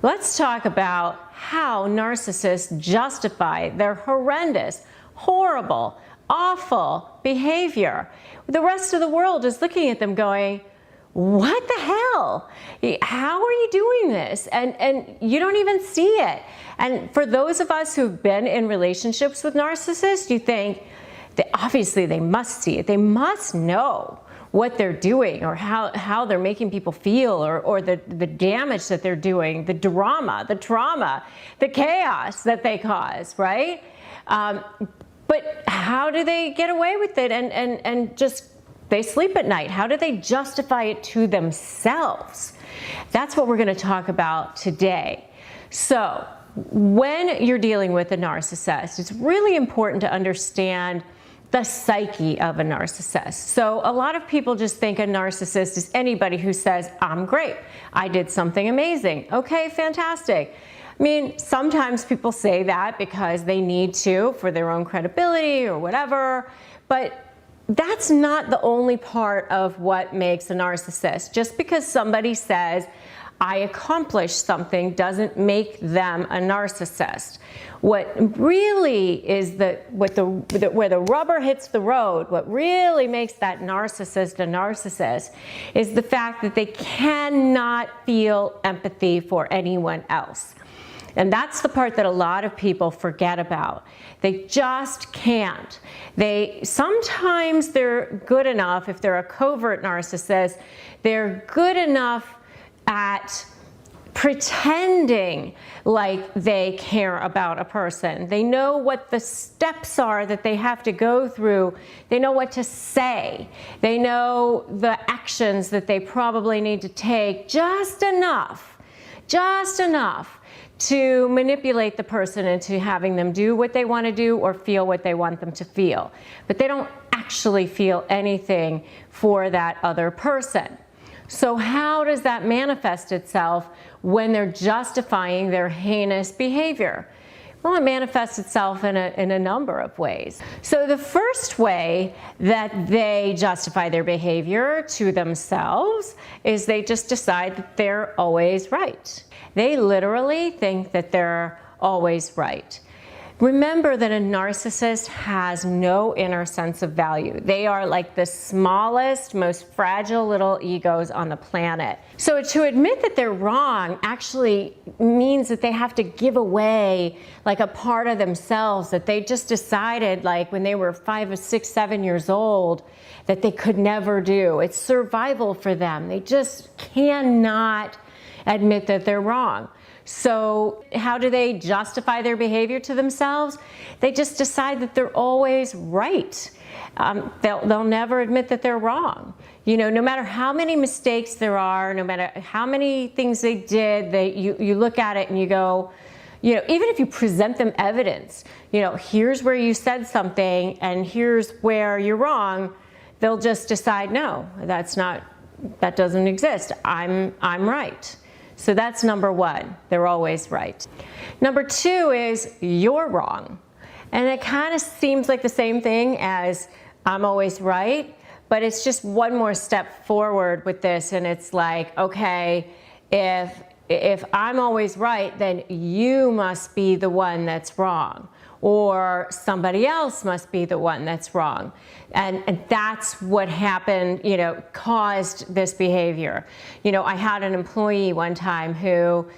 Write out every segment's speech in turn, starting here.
Let's talk about how narcissists justify their horrendous, horrible, awful behavior. The rest of the world is looking at them going, what the hell? How are you doing this? And you don't even see it. And for those of us who've been in relationships with narcissists, you think, obviously they must see it. They must know what they're doing, or how they're making people feel, or the damage that they're doing, the drama, the trauma, the chaos that they cause, right? But how do they get away with it and just, they sleep at night? How do they justify it to themselves? That's what we're going to talk about today. So when you're dealing with a narcissist, it's really important to understand the psyche of a narcissist. So a lot of people just think a narcissist is anybody who says, I'm great, I did something amazing. Okay, fantastic. I mean, sometimes people say that because they need to for their own credibility or whatever, but that's not the only part of what makes a narcissist. Just because somebody says, I accomplished something, doesn't make them a narcissist. What really is where the rubber hits the road, what really makes that narcissist a narcissist, is the fact that they cannot feel empathy for anyone else. And that's the part that a lot of people forget about. They just can't. Sometimes they're good enough, if they're a covert narcissist, they're good enough at pretending like they care about a person. They know what the steps are that they have to go through. They know what to say. They know the actions that they probably need to take, just enough to manipulate the person into having them do what they want to do or feel what they want them to feel. But they don't actually feel anything for that other person. So how does that manifest itself when they're justifying their heinous behavior? Well, it manifests itself in a number of ways. So the first way that they justify their behavior to themselves is they just decide that they're always right. They literally think that they're always right. Remember that a narcissist has no inner sense of value. They are like the smallest, most fragile little egos on the planet. So to admit that they're wrong actually means that they have to give away like a part of themselves that they just decided, like when they were 5 or 6, 7 years old, that they could never do. It's survival for them. They just cannot admit that they're wrong. So how do they justify their behavior to themselves? They just decide that they're always right. They'll never admit that they're wrong. You know, no matter how many mistakes there are, no matter how many things they did, you look at it and you go, you know, even if you present them evidence, you know, here's where you said something and here's where you're wrong, they'll just decide, no, that doesn't exist. I'm right. So that's number one. They're always right. Number two is you're wrong. And it kind of seems like the same thing as I'm always right, but it's just one more step forward with this. And it's like, okay, if I'm always right, then you must be the one that's wrong, or somebody else must be the one that's wrong. And that's what happened, you know, caused this behavior. You know, I had an employee one time who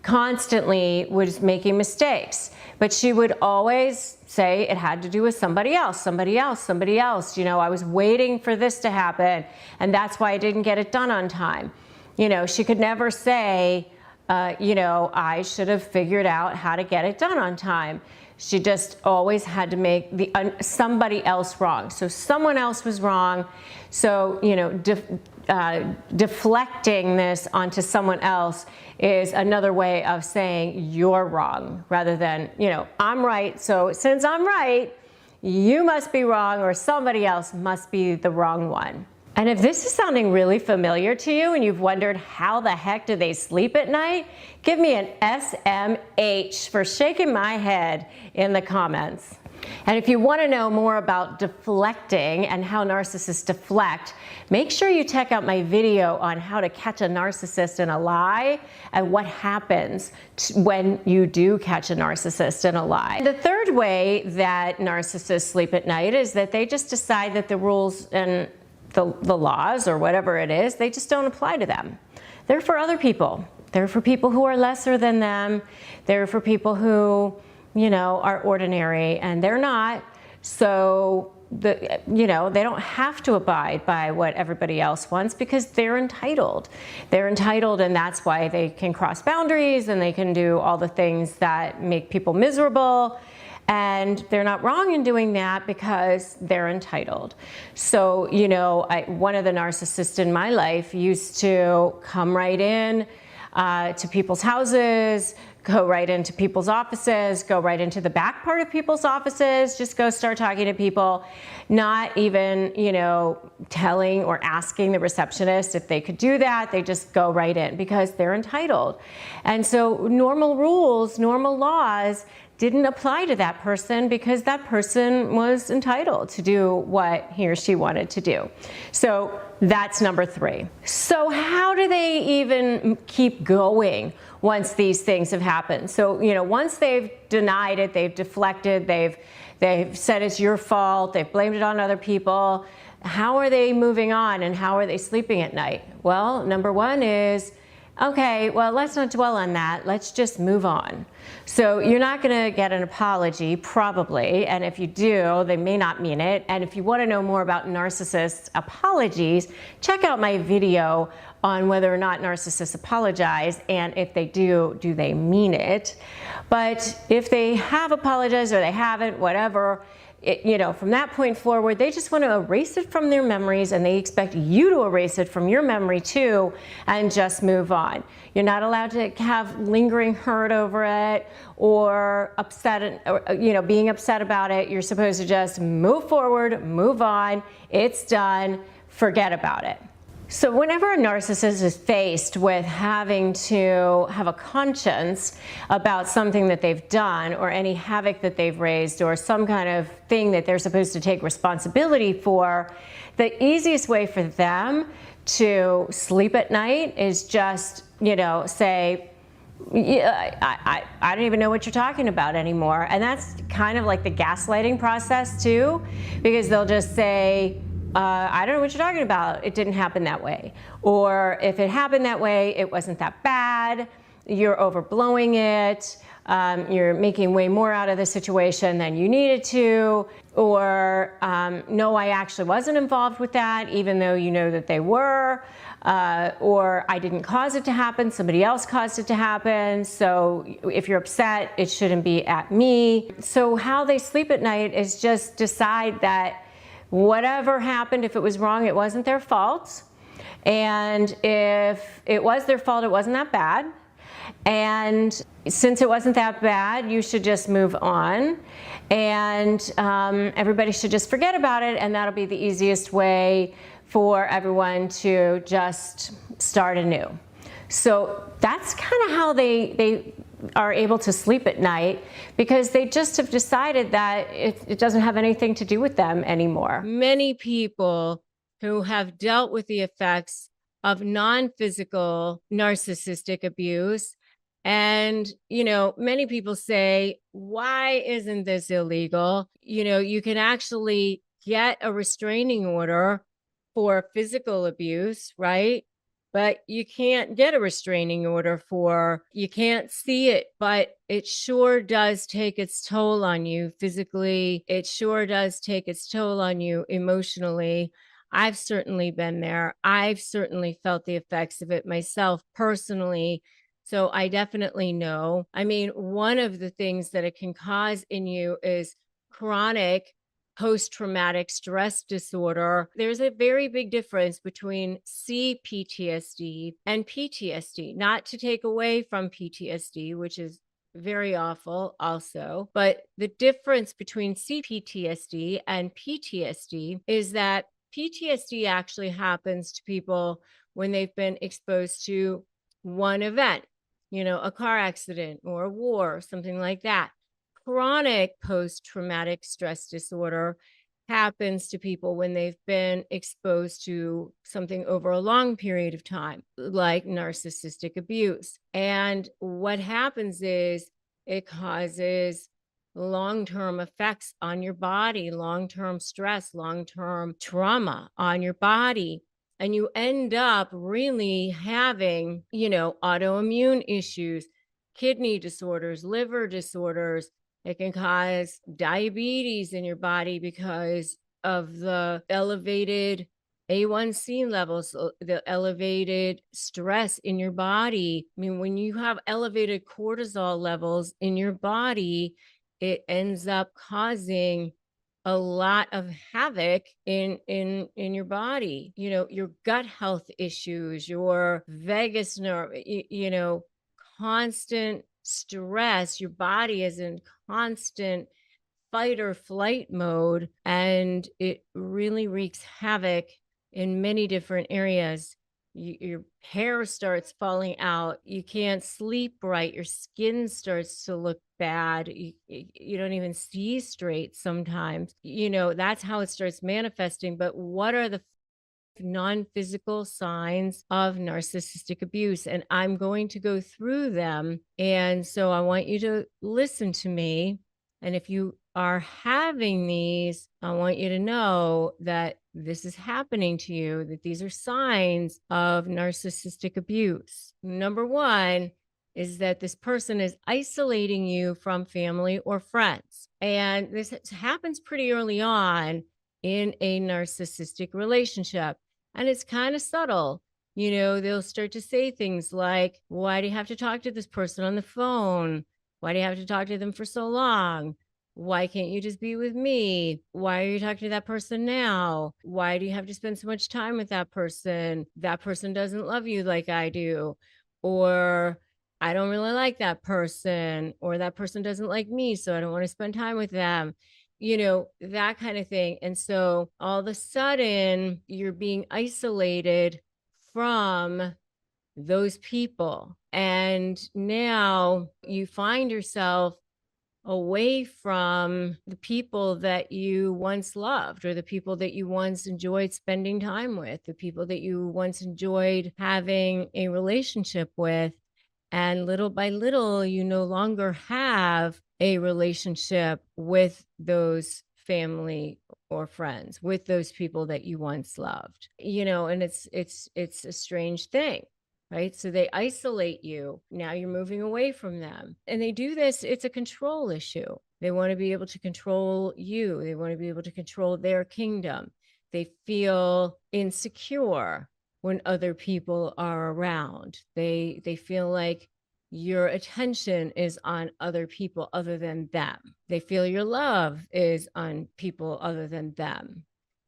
constantly was making mistakes, but she would always say it had to do with somebody else, somebody else, somebody else. You know, I was waiting for this to happen, and that's why I didn't get it done on time. You know, she could never say, you know, I should have figured out how to get it done on time. She just always had to make somebody else wrong. So someone else was wrong. So, you know, deflecting this onto someone else is another way of saying you're wrong, rather than, you know, I'm right. So since I'm right, you must be wrong, or somebody else must be the wrong one. And if this is sounding really familiar to you and you've wondered how the heck do they sleep at night, give me an SMH for shaking my head in the comments. And if you want to know more about deflecting and how narcissists deflect, make sure you check out my video on how to catch a narcissist in a lie and what happens when you do catch a narcissist in a lie. The third way that narcissists sleep at night is that they just decide that the rules and the laws or whatever it is, they just don't apply to them. They're for other people. They're for people who are lesser than them. They're for people who, you know, are ordinary, and they're not. So, you know, they don't have to abide by what everybody else wants because they're entitled. They're entitled, and that's why they can cross boundaries and they can do all the things that make people miserable. And they're not wrong in doing that because they're entitled. So, you know, one of the narcissists in my life used to come right in to people's houses, go right into people's offices, go right into the back part of people's offices, just go start talking to people, not even, you know, telling or asking the receptionist if they could do that. They just go right in because they're entitled. And so normal rules, normal laws didn't apply to that person because that person was entitled to do what he or she wanted to do. So that's number 3. So how do they even keep going once these things have happened? So, you know, once they've denied it, they've deflected, they've said it's your fault, they've blamed it on other people, how are they moving on and how are they sleeping at night? Well, number 1 is, okay, well, let's not dwell on that. Let's just move on. So you're not going to get an apology, probably. And if you do, they may not mean it. And if you want to know more about narcissist apologies, check out my video on whether or not narcissists apologize. And if they do they mean it? But if they have apologized or they haven't, whatever, you know, from that point forward, they just want to erase it from their memories, and they expect you to erase it from your memory too and just move on. You're not allowed to have lingering hurt over it or upset, or, you know, being upset about it. You're supposed to just move forward, move on. It's done. Forget about it. So whenever a narcissist is faced with having to have a conscience about something that they've done or any havoc that they've raised or some kind of thing that they're supposed to take responsibility for, the easiest way for them to sleep at night is just, you know, say, yeah, I don't even know what you're talking about anymore. And that's kind of like the gaslighting process too, because they'll just say, I don't know what you're talking about. It didn't happen that way. Or if it happened that way, it wasn't that bad. You're overblowing it. You're making way more out of the situation than you needed to. Or, no, I actually wasn't involved with that, even though you know that they were. Or I didn't cause it to happen. Somebody else caused it to happen. So if you're upset, it shouldn't be at me. So how they sleep at night is just decide that whatever happened, if it was wrong, it wasn't their fault. And if it was their fault, it wasn't that bad. And since it wasn't that bad, you should just move on. And everybody should just forget about it. And that'll be the easiest way for everyone to just start anew. So that's kind of how they are able to sleep at night, because they just have decided that it doesn't have anything to do with them anymore. Many people who have dealt with the effects of non-physical narcissistic abuse, and, you know, many people say, why isn't this illegal? You know, you can actually get a restraining order for physical abuse, right? But you can't get a restraining order you can't see it, but it sure does take its toll on you physically. It sure does take its toll on you emotionally. I've certainly been there. I've certainly felt the effects of it myself personally. So I definitely know. I mean, one of the things that it can cause in you is chronic post-traumatic stress disorder. There's a very big difference between CPTSD and PTSD, not to take away from PTSD, which is very awful also, but the difference between CPTSD and PTSD is that PTSD actually happens to people when they've been exposed to one event, you know, a car accident or a war, something like that. chronic post-traumatic stress disorder happens to people when they've been exposed to something over a long period of time, like narcissistic abuse. And what happens is it causes long-term effects on your body, long-term stress, long-term trauma on your body. And you end up really having, autoimmune issues, kidney disorders, liver disorders. It can cause diabetes in your body because of the elevated A1C levels, the elevated stress in your body. I mean, when you have elevated cortisol levels in your body, it ends up causing a lot of havoc in your body. Your gut health issues, your vagus nerve, constant stress. Your body is in constant fight or flight mode, and it really wreaks havoc in many different areas. Your hair starts falling out. You can't sleep right. Your skin starts to look bad. You don't even see straight sometimes. That's how it starts manifesting. But what are the non-physical signs of narcissistic abuse? And I'm going to go through them. And so I want you to listen to me. And if you are having these, I want you to know that this is happening to you, that these are signs of narcissistic abuse. Number one is that this person is isolating you from family or friends. And this happens pretty early on in a narcissistic relationship. And it's kind of subtle. They'll start to say things like, why do you have to talk to this person on the phone? Why do you have to talk to them for so long? Why can't you just be with me? Why are you talking to that person now? Why do you have to spend so much time with that person? That person doesn't love you like I do. Or I don't really like that person. Or that person doesn't like me, so I don't want to spend time with them. That kind of thing. And so all of a sudden, you're being isolated from those people. And now you find yourself away from the people that you once loved, or the people that you once enjoyed spending time with, the people that you once enjoyed having a relationship with. And little by little, you no longer have a relationship with those family or friends, with those people that you once loved. And it's a strange thing. Right? So they isolate you. Now you're moving away from them. And they do this, it's a control issue. They want to be able to control you. They want to be able to control their kingdom. They feel insecure when other people are around. They feel like your attention is on other people other than them. They feel your love is on people other than them.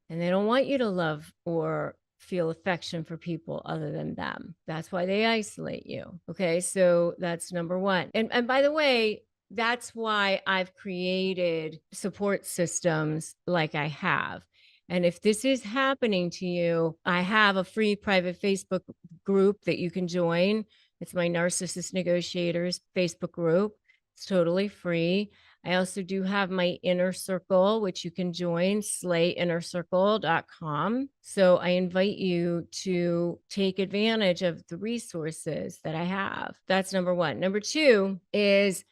And they don't want you to love or feel affection for people other than them. That's why they isolate you. Okay, so that's number one. And by the way, that's why I've created support systems like I have. And if this is happening to you, I have a free private Facebook group that you can join. It's my Narcissist Negotiators Facebook group. It's totally free. I also do have my inner circle, which you can join, slayinnercircle.com. So I invite you to take advantage of the resources that I have. That's number one. Number two is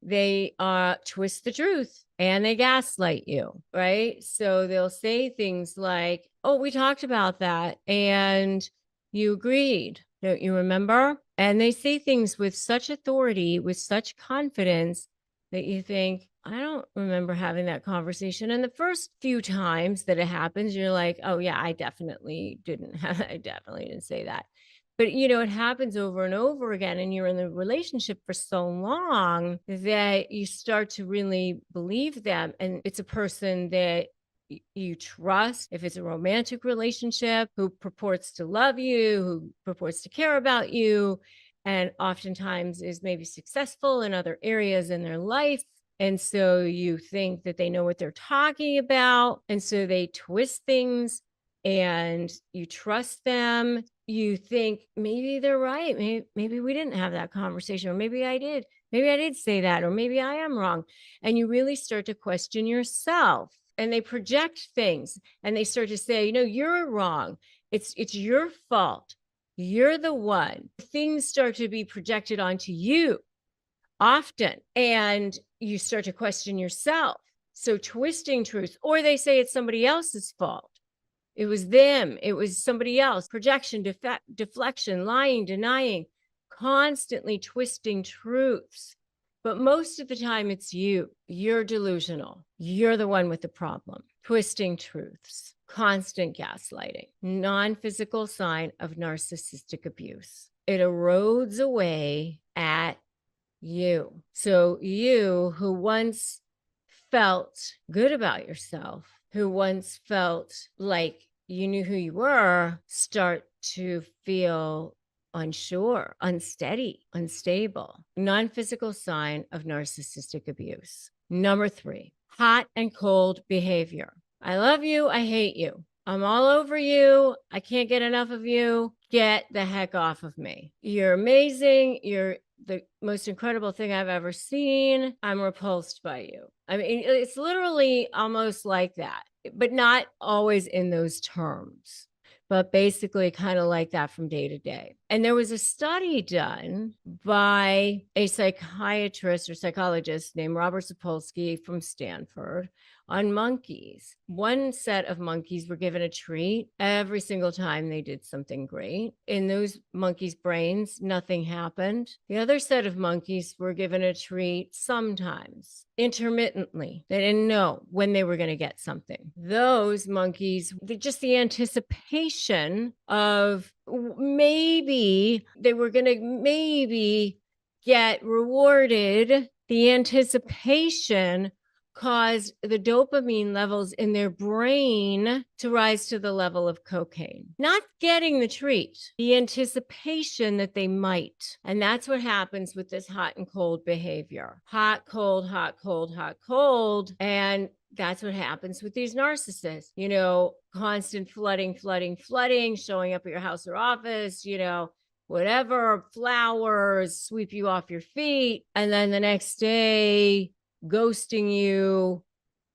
they twist the truth and they gaslight you, right? So they'll say things like, oh, we talked about that and you agreed. Don't you remember? And they say things with such authority, with such confidence, that you think, I don't remember having that conversation. And the first few times that it happens, you're like, oh yeah, I definitely didn't say that. But it happens over and over again, and you're in the relationship for so long that you start to really believe them. And it's a person that you trust. If it's a romantic relationship, who purports to love you, who purports to care about you, and oftentimes is maybe successful in other areas in their life. And so you think that they know what they're talking about. And so they twist things and you trust them. you think maybe they're right. Maybe we didn't have that conversation, or maybe I did. Maybe I did say that, or maybe I am wrong. And you really start to question yourself, and they project things and they start to say, you're wrong. It's your fault. You're the one. Things start to be projected onto you often, and you start to question yourself. So twisting truth, or they say it's somebody else's fault. It was them. It was somebody else. Projection, deflection, lying, denying, constantly twisting truths. But most of the time it's you. You're delusional. You're the one with the problem. Twisting truths, constant gaslighting, non-physical sign of narcissistic abuse. It erodes away at you. So you, who once felt good about yourself, who once felt like you knew who you were, start to feel unsure, unsteady, unstable. Non-physical sign of narcissistic abuse. Number 3, hot and cold behavior. I love you. I hate you. I'm all over you. I can't get enough of you. Get the heck off of me. You're amazing. You're the most incredible thing I've ever seen. I'm repulsed by you. I mean, it's literally almost like that, but not always in those terms, but basically kind of like that from day to day. And there was a study done by a psychiatrist or psychologist named Robert Sapolsky from Stanford on monkeys. One set of monkeys were given a treat every single time they did something great. In those monkeys' brains, nothing happened. The other set of monkeys were given a treat sometimes, intermittently. They didn't know when they were going to get something. Those monkeys, just the anticipation of maybe they were going to maybe get rewarded, the anticipation caused the dopamine levels in their brain to rise to the level of cocaine. Not getting the treat, the anticipation that they might. And that's what happens with this hot and cold behavior. Hot, cold, hot, cold, hot, cold. And that's what happens with these narcissists. Constant flooding, showing up at your house or office, whatever, flowers, sweep you off your feet. And then the next day, ghosting you,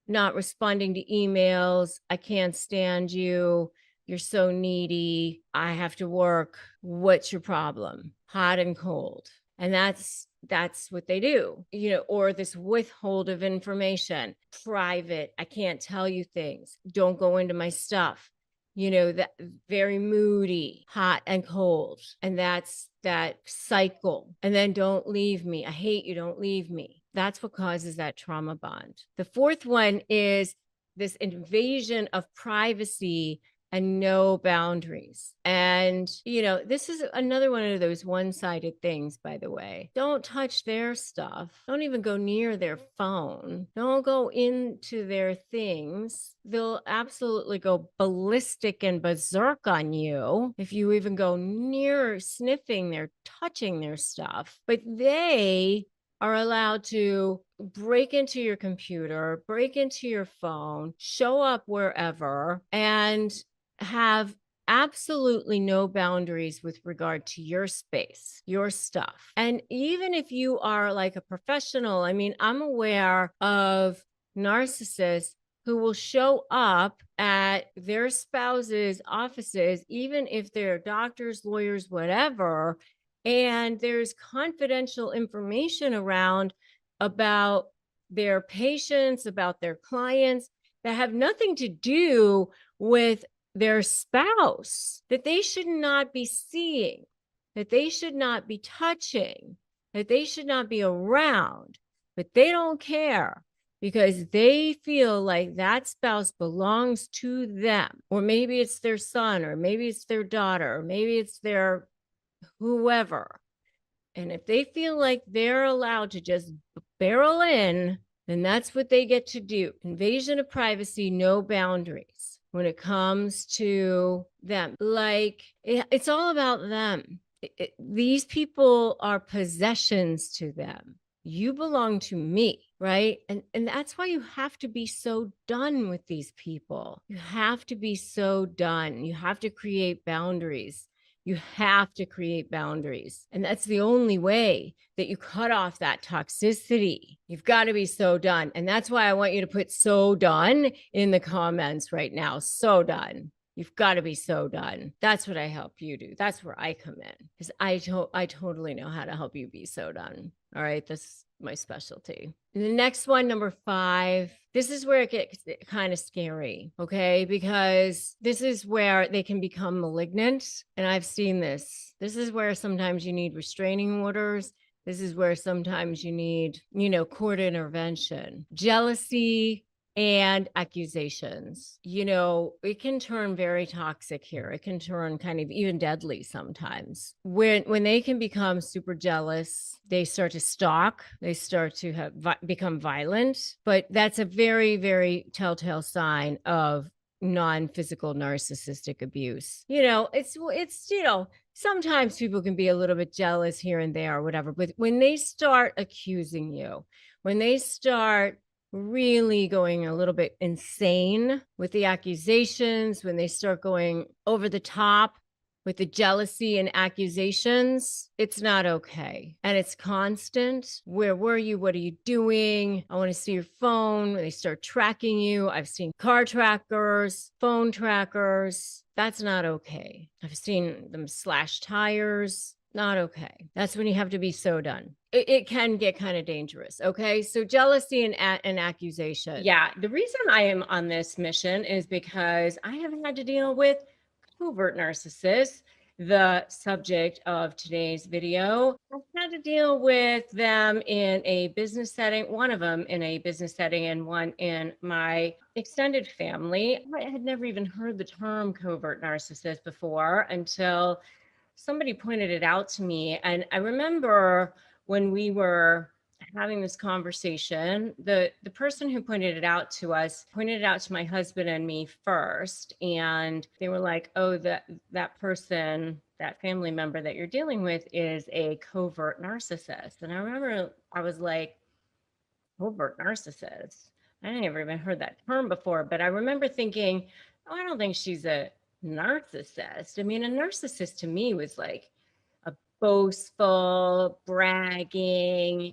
not responding to emails. I can't stand you. You're so needy. I have to work. What's your problem? Hot and cold. And that's what they do, or this withhold of information, private. I can't tell you things. Don't go into my stuff. That very moody, hot and cold. And that's that cycle. And then don't leave me. I hate you. Don't leave me. That's what causes that trauma bond. The fourth one is this invasion of privacy and no boundaries. And, this is another one of those one-sided things, by the way. Don't touch their stuff. Don't even go near their phone. Don't go into their things. They'll absolutely go ballistic and berserk on you if you even go near sniffing touching their stuff. But they are allowed to break into your computer, break into your phone, show up wherever, and have absolutely no boundaries with regard to your space, your stuff. And even if you are like a professional, I'm aware of narcissists who will show up at their spouse's offices, even if they're doctors, lawyers, whatever, and there's confidential information around about their patients, about their clients that have nothing to do with their spouse, that they should not be seeing, that they should not be touching, that they should not be around, but they don't care because they feel like that spouse belongs to them. Or maybe it's their son, or maybe it's their daughter, or maybe it's their whoever. And if they feel like they're allowed to just barrel in, then that's what they get to do. Invasion of privacy, no boundaries when it comes to them. Like, it's all about them. These people are possessions to them. You belong to me, right? And that's why you have to be so done with these people. You have to be so done. You have to create boundaries. You have to create boundaries. And that's the only way that you cut off that toxicity. You've got to be so done. And that's why I want you to put so done in the comments right now. So done. You've got to be so done. That's what I help you do. That's where I come in, because I totally know how to help you be so done. All right. That's my specialty. The next one, number 5, this is where it gets kind of scary, okay? Because this is where they can become malignant. And I've seen this. This is where sometimes you need restraining orders. This is where sometimes you need, court intervention. Jealousy and accusations. It can turn very toxic here. It can turn kind of even deadly sometimes. When they can become super jealous, they start to stalk, they start to become violent. But that's a very, very telltale sign of non-physical narcissistic abuse. It's sometimes people can be a little bit jealous here and there or whatever, but when they start accusing you, when they start really going a little bit insane with the accusations, when they start going over the top with the jealousy and accusations, it's not okay. And it's constant. Where were you? What are you doing? I want to see your phone. When they start tracking you, I've seen car trackers, phone trackers. That's not okay. I've seen them slash tires. Not okay. That's when you have to be so done. It can get kind of dangerous. Okay. So jealousy and accusation. Yeah. The reason I am on this mission is because I have had to deal with covert narcissists, the subject of today's video. I've had to deal with them in a business setting, one of them in a business setting and one in my extended family. I had never even heard the term covert narcissist before until somebody pointed it out to me. And I remember when we were having this conversation, the person who pointed it out to us pointed it out to my husband and me first. And they were like, oh, that person, that family member that you're dealing with is a covert narcissist. And I remember I was like, covert narcissist? I never even heard that term before, but I remember thinking, oh, I don't think she's a narcissist. I mean, a narcissist to me was like a boastful, bragging,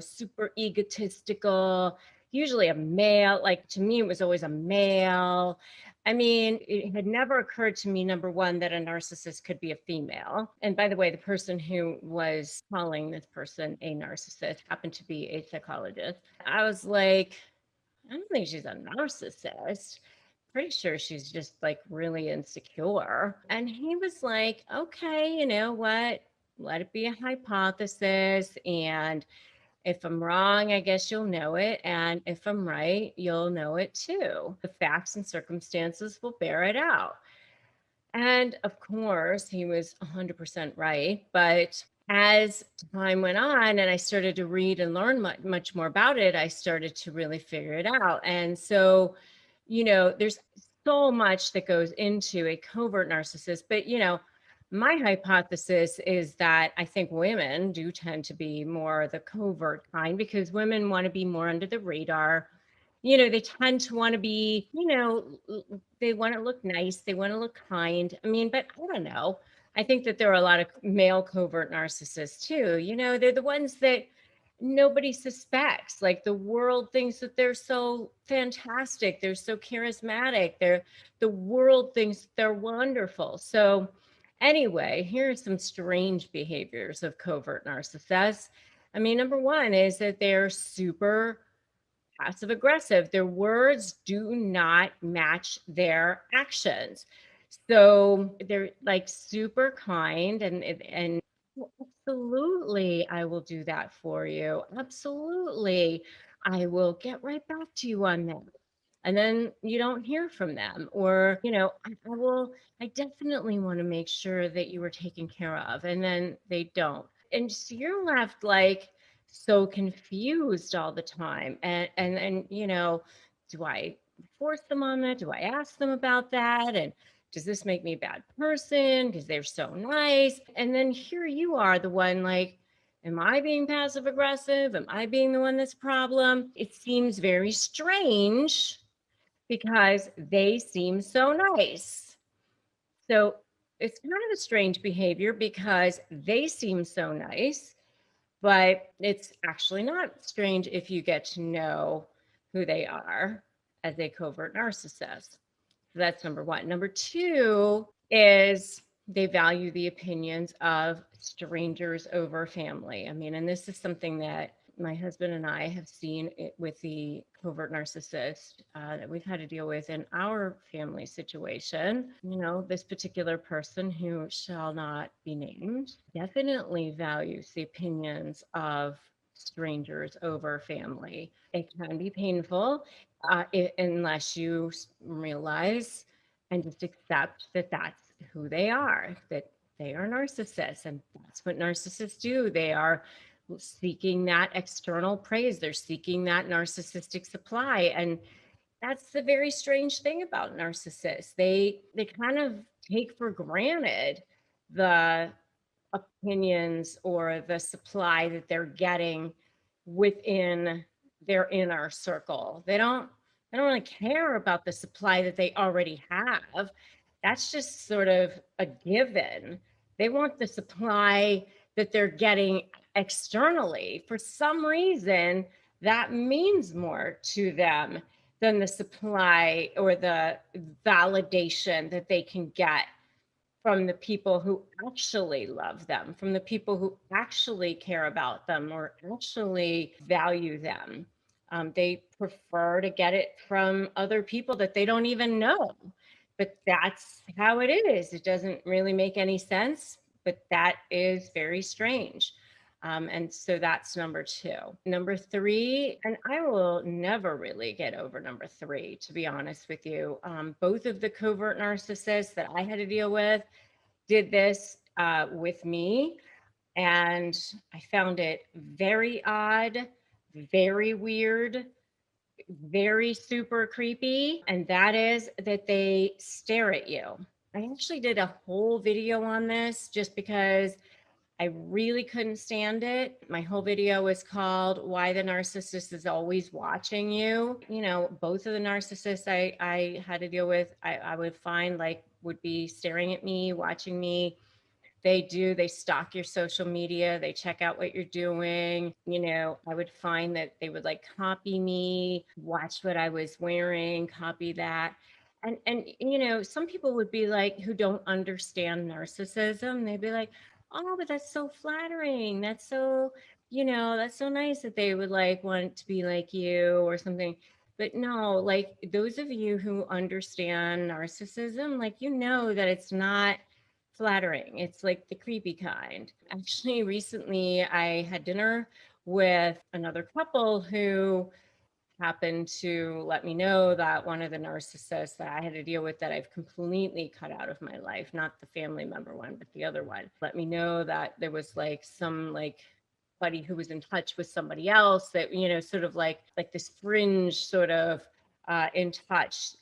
super egotistical, usually a male. Like to me, it was always a male. I mean, it had never occurred to me, number one, that a narcissist could be a female. And by the way, the person who was calling this person a narcissist happened to be a psychologist. I was like, I don't think she's a narcissist. Pretty sure she's just like really insecure. And he was like, okay, you know what? Let it be a hypothesis. And if I'm wrong, I guess you'll know it. And if I'm right, you'll know it too. The facts and circumstances will bear it out. And of course, he was 100% right. But as time went on and I started to read and learn much more about it, I started to really figure it out. And so, there's so much that goes into a covert narcissist. But, my hypothesis is that I think women do tend to be more the covert kind because women want to be more under the radar. They tend to want to be, they want to look nice. They want to look kind. I mean, but I don't know. I think that there are a lot of male covert narcissists too. They're the ones that nobody suspects. Like the world thinks that they're so fantastic. They're so charismatic. The world thinks they're wonderful. So anyway, here are some strange behaviors of covert narcissists. I mean, number one is that they're super passive aggressive. Their words do not match their actions. So they're like super kind and absolutely, I will do that for you. Absolutely. I will get right back to you on that. And then you don't hear from them. Or, I definitely want to make sure that you were taken care of. And then they don't. And so you're left like so confused all the time. And do I force them on that? Do I ask them about that? And does this make me a bad person because they're so nice? And then here you are, the one like, am I being passive aggressive? Am I being the one that's problem? It seems very strange because they seem so nice. So it's kind of a strange behavior because they seem so nice, but it's actually not strange if you get to know who they are as a covert narcissist. So that's number one. Number two is they value the opinions of strangers over family. I mean, and this is something that my husband and I have seen it with the covert narcissist that we've had to deal with in our family situation. You know, this particular person who shall not be named definitely values the opinions of strangers over family. It can be painful unless you realize and just accept that that's who they are, that they are narcissists, and that's what narcissists do. They are seeking that external praise. They're seeking that narcissistic supply. And that's the very strange thing about narcissists. They kind of take for granted the opinions or the supply that they're getting within their inner circle. They don't really care about the supply that they already have. That's just sort of a given. They want the supply that they're getting externally. For some reason, that means more to them than the supply or the validation that they can get from the people who actually love them, from the people who actually care about them or actually value them. They prefer to get it from other people that they don't even know. But that's how it is. It doesn't really make any sense, but that is very strange. And so that's number two. Number three, and I will never really get over number three, to be honest with you. Both of the covert narcissists that I had to deal with did this with me, and I found it very odd, very weird, very super creepy. And that is that they stare at you. I actually did a whole video on this just because I really couldn't stand it. My whole video was called Why the Narcissist is Always Watching You. You know, both of the narcissists I had to deal with, I would find like would be staring at me, watching me. They stalk your social media, they check out what you're doing. You know, I would find that they would like copy me, watch what I was wearing, copy that. And you know, some people would be like, who don't understand narcissism, they'd be like, oh, but that's so flattering. That's so, you know, that's so nice that they would like want to be like you or something. But no, like those of you who understand narcissism, like, you know, that it's not flattering. It's like the creepy kind. Actually, recently I had dinner with another couple who happened to let me know that one of the narcissists that I had to deal with that I've completely cut out of my life, not the family member one, but the other one, let me know that there was like some like buddy who was in touch with somebody else that, you know, sort of like this fringe sort of in touch,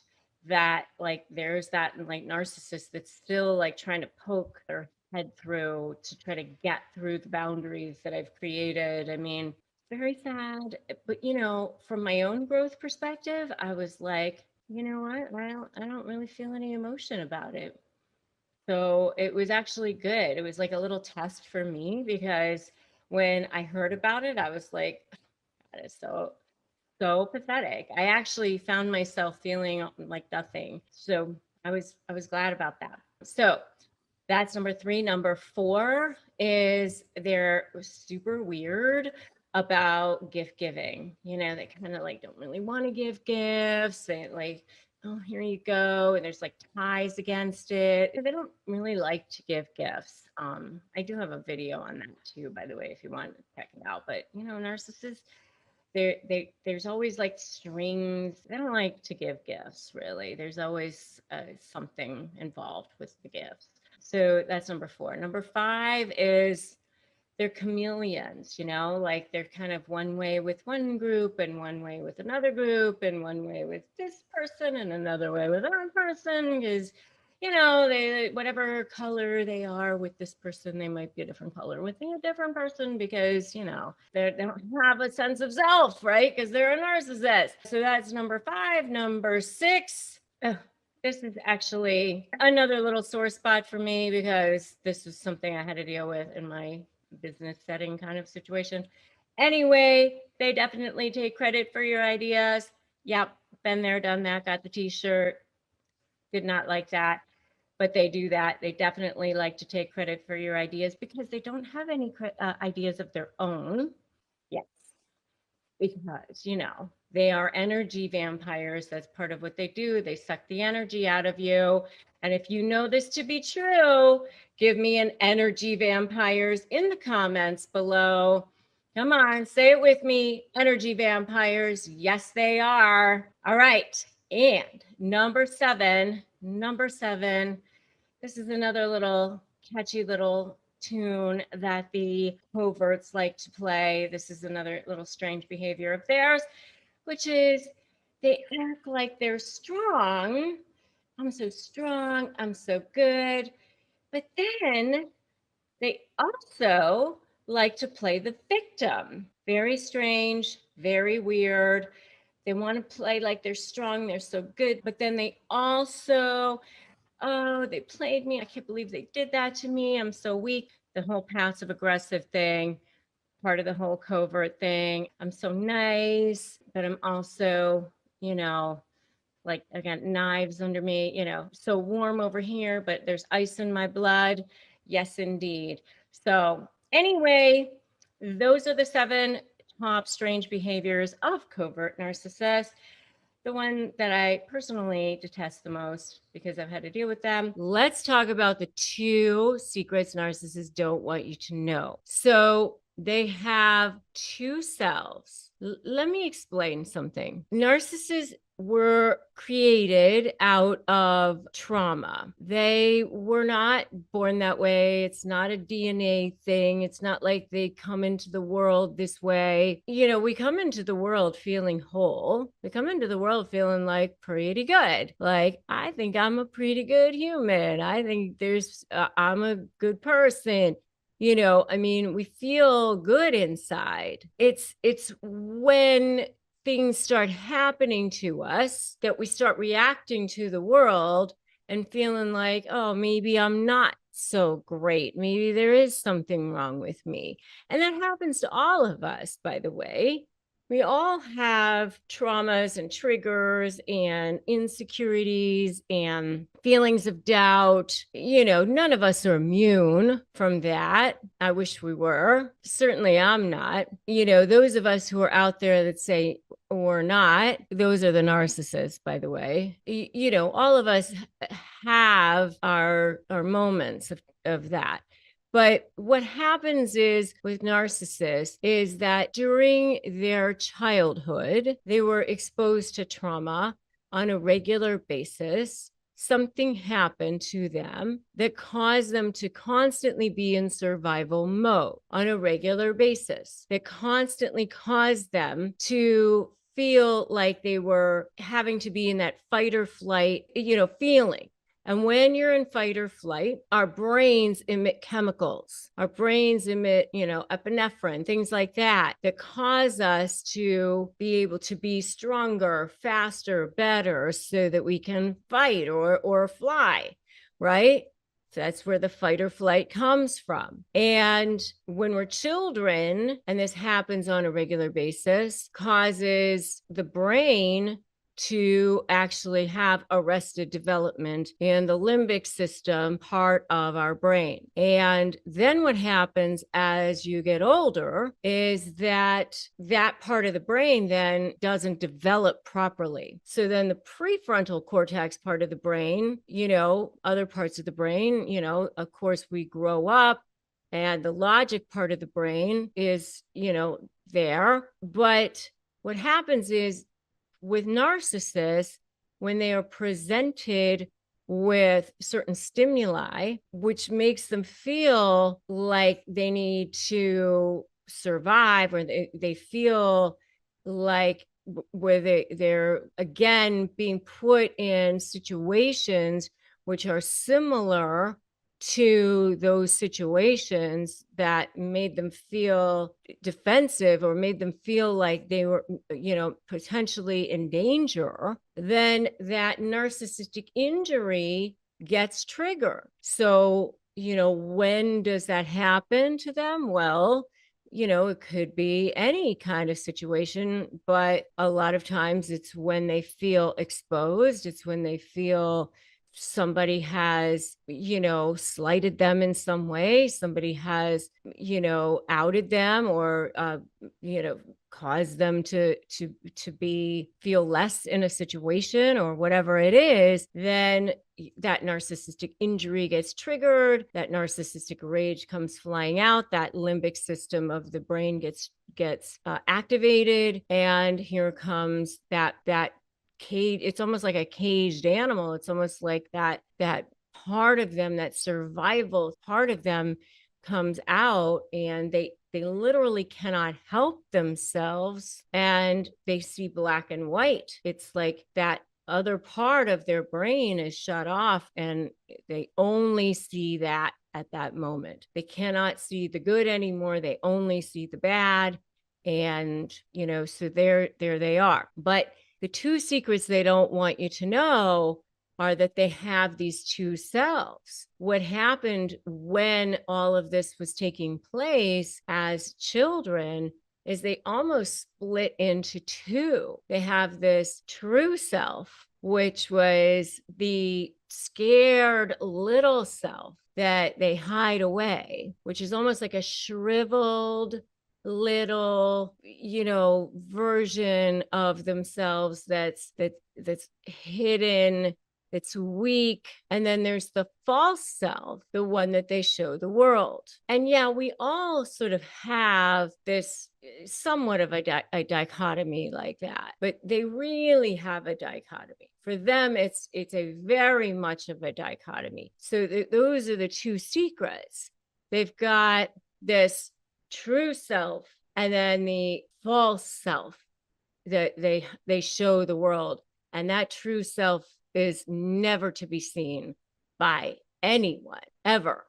that like there's that like narcissist that's still like trying to poke their head through to try to get through the boundaries that I've created. I mean, very sad, but you know, from my own growth perspective, I was like, you know what? I don't really feel any emotion about it. So it was actually good. It was like a little test for me because when I heard about it, I was like, that is so pathetic. I actually found myself feeling like nothing. So I was glad about that. So that's number three. Number four is they're super weird about gift giving. You know, they kind of like don't really want to give gifts. They like, oh, here you go. And there's like ties against it. They don't really like to give gifts. I do have a video on that too, by the way, if you want to check it out. But you know, narcissists, there's always like strings. They don't like to give gifts, really. There's always something involved with the gifts. So that's number four. Number five is they're chameleons, you know, like they're kind of one way with one group and one way with another group and one way with this person and another way with another person, because you know, they whatever color they are with this person, they might be a different color with a different person because, you know, they don't have a sense of self, right? Because they're a narcissist. So that's number five. Number six, This is actually another little sore spot for me because this was something I had to deal with in my business setting kind of situation. Anyway, they definitely take credit for your ideas. Yep, been there, done that, got the t-shirt. Did not like that, but they do that. They definitely like to take credit for your ideas because they don't have any ideas of their own. Yes, because, they are energy vampires. That's part of what they do. They suck the energy out of you. And if you know this to be true, give me an energy vampires in the comments below. Come on, say it with me. Energy vampires. Yes, they are. All right. And number seven, this is another little catchy little tune that the coverts like to play. This is another little strange behavior of theirs, which is they act like they're strong. I'm so strong. I'm so good. But then they also like to play the victim. Very strange, very weird. They want to play like they're strong, they're so good, but then they also, oh, they played me. I can't believe they did that to me. I'm so weak. The whole passive aggressive thing, part of the whole covert thing. I'm so nice, but I'm also, like, again, knives under me, so warm over here, but there's ice in my blood. Yes, indeed. So anyway, those are the 7 top strange behaviors of covert narcissists. The one that I personally detest the most because I've had to deal with them. Let's talk about the 2 secrets narcissists don't want you to know. So they have 2 selves. Let me explain something. Narcissists were created out of trauma. They were not born that way. It's not a DNA thing. It's not like they come into the world this way. We come into the world feeling whole. We come into the world feeling like pretty good. Like, I think I'm a pretty good human. I think I'm a good person. We feel good inside. It's when things start happening to us that we start reacting to the world and feeling like, oh, maybe I'm not so great. Maybe there is something wrong with me. And that happens to all of us, by the way. We all have traumas and triggers and insecurities and feelings of doubt. None of us are immune from that. I wish we were. Certainly I'm not. Those of us who are out there that say we're not, those are the narcissists, by the way. All of us have our moments of that. But what happens is with narcissists is that during their childhood, they were exposed to trauma on a regular basis. Something happened to them that caused them to constantly be in survival mode on a regular basis, that constantly caused them to feel like they were having to be in that fight or flight, feeling. And when you're in fight or flight, our brains emit chemicals. Our brains emit, epinephrine, things like that cause us to be able to be stronger, faster, better, so that we can fight or fly, right? So that's where the fight or flight comes from. And when we're children, and this happens on a regular basis, causes the brain to actually have arrested development in the limbic system part of our brain. And then what happens as you get older is that part of the brain then doesn't develop properly. So then the prefrontal cortex part of the brain, other parts of the brain, of course, we grow up and the logic part of the brain is, there. But what happens is, with narcissists, when they are presented with certain stimuli, which makes them feel like they need to survive, or they feel like where they're again being put in situations which are similar to those situations that made them feel defensive or made them feel like they were, potentially in danger, then that narcissistic injury gets triggered. So, when does that happen to them? Well, it could be any kind of situation, but a lot of times it's when they feel exposed. It's when they feel somebody has, slighted them in some way. Somebody has, outed them or, caused them to feel less in a situation or whatever it is. Then that narcissistic injury gets triggered, that narcissistic rage comes flying out, that limbic system of the brain gets activated, and here comes that cage. It's almost like a caged animal. It's almost like that part of them, that survival part of them, comes out, and they literally cannot help themselves, and they see black and white. It's like that other part of their brain is shut off, and they only see that at that moment. They cannot see the good anymore. They only see the bad. And, so there they are. But the two secrets they don't want you to know are that they have these two selves. What happened when all of this was taking place as children is they almost split into two. They have this true self, which was the scared little self that they hide away, which is almost like a shriveled little, version of themselves that's hidden, it's weak. And then there's the false self, the one that they show the world. And yeah, we all sort of have this somewhat of a dichotomy like that, but they really have a dichotomy. For them, it's a very much of a dichotomy. So those are the two secrets. They've got this true self and then the false self that they show the world. And that true self is never to be seen by anyone ever.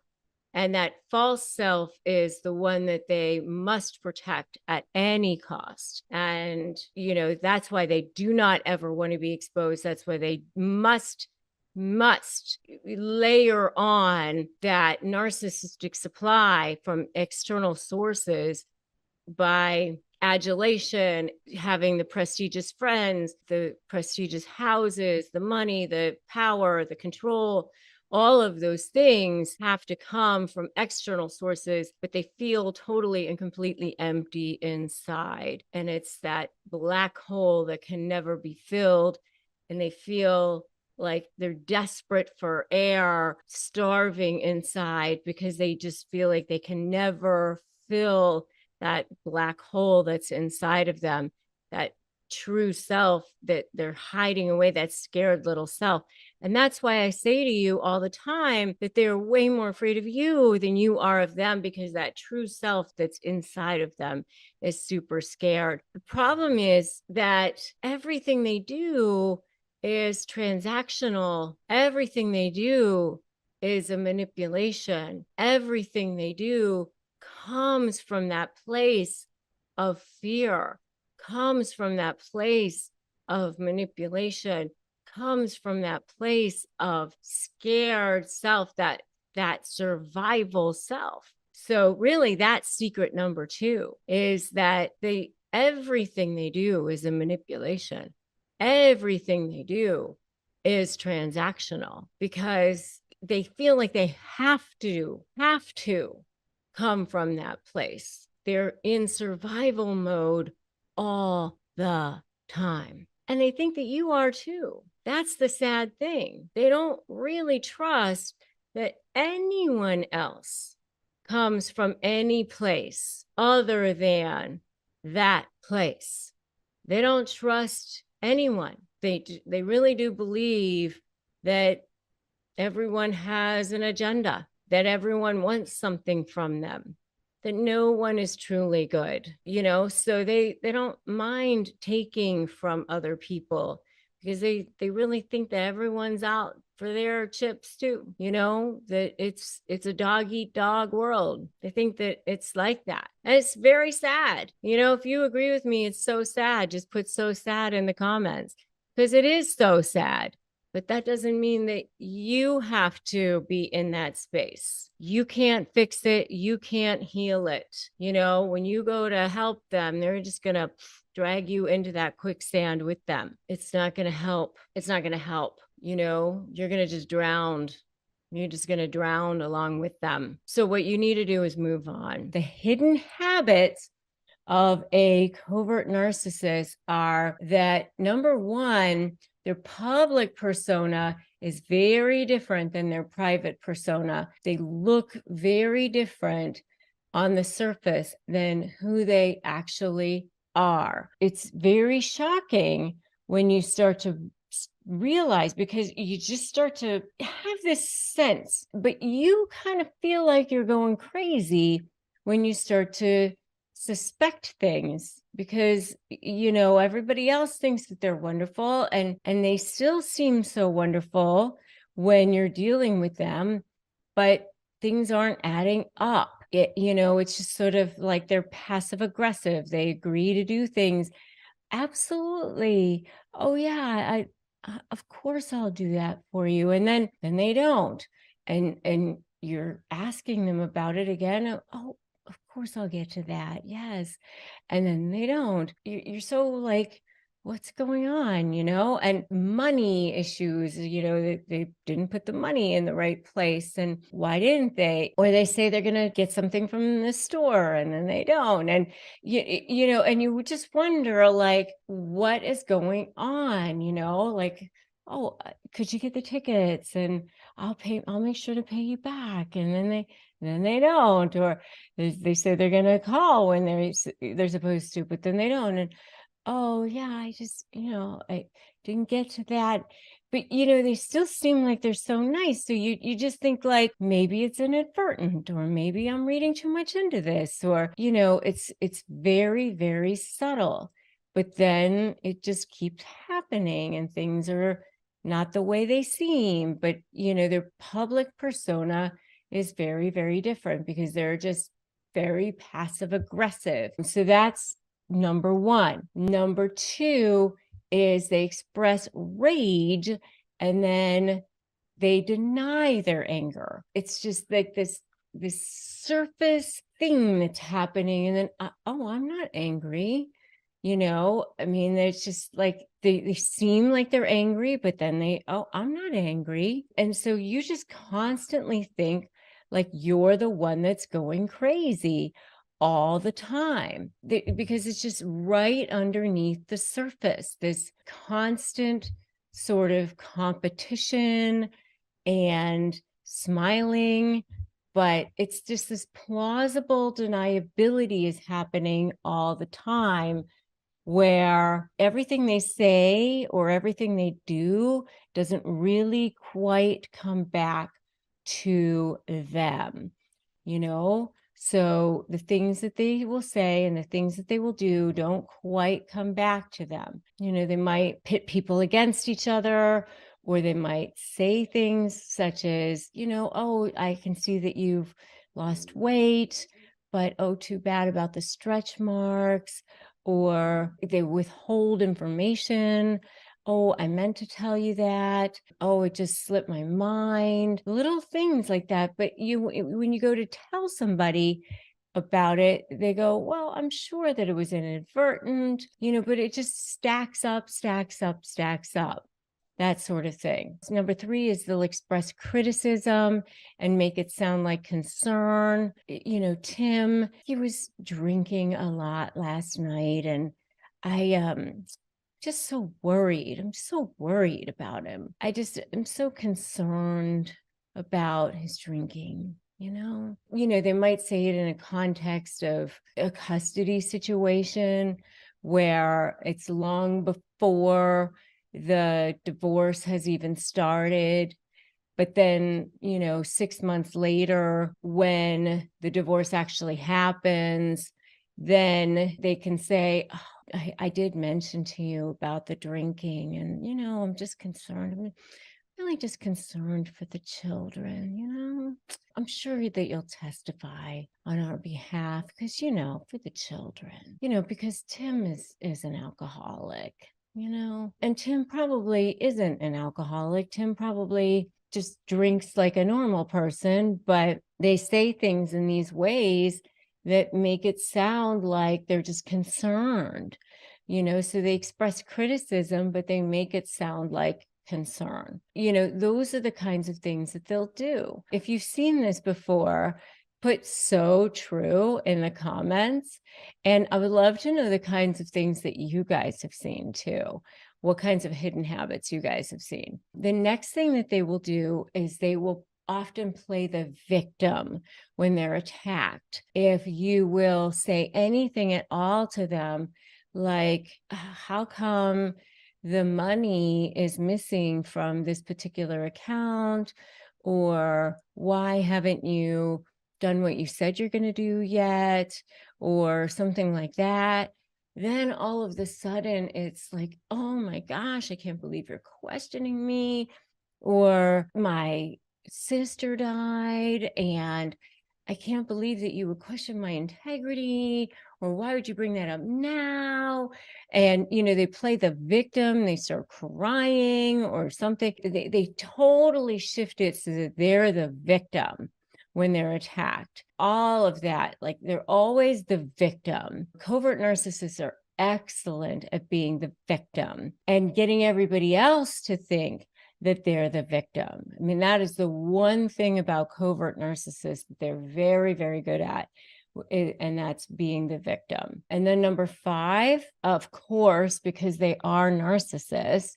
And that false self is the one that they must protect at any cost. And, that's why they do not ever want to be exposed. That's why they must layer on that narcissistic supply from external sources by adulation, having the prestigious friends, the prestigious houses, the money, the power, the control. All of those things have to come from external sources, but they feel totally and completely empty inside. And it's that black hole that can never be filled. And they feel like they're desperate for air, starving inside, because they just feel like they can never fill that black hole that's inside of them, that true self that they're hiding away, that scared little self. And that's why I say to you all the time that they're way more afraid of you than you are of them, because that true self that's inside of them is super scared. The problem is that everything they do is transactional. Everything they do is a manipulation. Everything they do comes from that place of fear, comes from that place of manipulation, comes from that place of scared self, that survival self. So really, that's secret number two, is that everything they do is a manipulation. Everything they do is transactional, because they feel like they have to come from that place. They're in survival mode all the time. And they think that you are too. That's the sad thing. They don't really trust that anyone else comes from any place other than that place. They don't trust anyone. They really do believe that everyone has an agenda, that everyone wants something from them, that no one is truly good, so they don't mind taking from other people, because they really think that everyone's out for their chips too, that it's a dog eat dog world. They think that it's like that. And it's very sad. If you agree with me, it's so sad. Just put so sad in the comments, because it is so sad. But that doesn't mean that you have to be in that space. You can't fix it. You can't heal it. When you go to help them, they're just going to drag you into that quicksand with them. It's not going to help. It's not going to help. You're going to just drown. You're just going to drown along with them. So what you need to do is move on. The hidden habits of a covert narcissist are that, number one, their public persona is very different than their private persona. They look very different on the surface than who they actually are. It's very shocking when you start to realize, because you just start to have this sense, but you kind of feel like you're going crazy when you start to suspect things, because everybody else thinks that they're wonderful, and they still seem so wonderful when you're dealing with them, but things aren't adding up. It's just sort of like they're passive aggressive. They agree to do things. Absolutely. Oh yeah, of course I'll do that for you. And then they don't. And you're asking them about it again. Oh, of course I'll get to that. Yes. And then they don't. You're so like, what's going on, and money issues, they didn't put the money in the right place. And why didn't they? Or they say they're going to get something from the store and then they don't. And, and you would just wonder, like, what is going on, like, oh, could you get the tickets and I'll make sure to pay you back. And then they don't, or they say they're going to call when they're supposed to, but then they don't. And oh yeah, I just, I didn't get to that. But they still seem like they're so nice. So you just think like, maybe it's inadvertent, or maybe I'm reading too much into this, or it's very, very subtle. But then it just keeps happening and things are not the way they seem. But their public persona is very, very different, because they're just very passive aggressive. So that's number one. Number two is they express rage and then they deny their anger. It's just like this surface thing that's happening. And then, oh, I'm not angry. I mean, it's just like they seem like they're angry, but then oh, I'm not angry. And so you just constantly think like you're the one that's going crazy all the time, because it's just right underneath the surface, this constant sort of competition and smiling. But it's just this plausible deniability is happening all the time, where everything they say or everything they do doesn't really quite come back to them, So the things that they will say and the things that they will do don't quite come back to them. They might pit people against each other, or they might say things such as, oh, I can see that you've lost weight, but oh, too bad about the stretch marks. Or they withhold information. Oh, I meant to tell you that. Oh, it just slipped my mind. Little things like that. But when you go to tell somebody about it, they go, well, I'm sure that it was inadvertent, but it just stacks up, that sort of thing. Number three is they'll express criticism and make it sound like concern. Tim, he was drinking a lot last night, and I'm so worried about him. I'm so concerned about his drinking. They might say it in a context of a custody situation where it's long before the divorce has even started. But then, 6 months later, when the divorce actually happens, then they can say, oh, I did mention to you about the drinking, and, I'm just concerned. really just concerned for the children, you know? I'm sure that you'll testify on our behalf because, you know, for the children, you know, because Tim is an alcoholic, you know, and Tim probably isn't an alcoholic. Tim probably just drinks like a normal person, but they say things in these ways that make it sound like they're just concerned, you know, so they express criticism, but they make it sound like concern. You know, those are the kinds of things that they'll do. If you've seen this before, put "so true" in the comments. And I would love to know the kinds of things that you guys have seen too. What kinds of hidden habits you guys have seen. The next thing that they will do is they will often play the victim when they're attacked. If you will say anything at all to them, like, how come the money is missing from this particular account, or why haven't you done what you said you're going to do yet, or something like that, then all of the sudden it's like, oh my gosh, I can't believe you're questioning me, or my sister died and I can't believe that you would question my integrity, or why would you bring that up now? And, you know, they play the victim, they start crying or something. They totally shift it so that they're the victim when they're attacked. All of that, like they're always the victim. Covert narcissists are excellent at being the victim and getting everybody else to think that they're the victim. I mean, that is the one thing about covert narcissists that they're very, very good at, and that's being the victim. And then number 5, of course, because they are narcissists,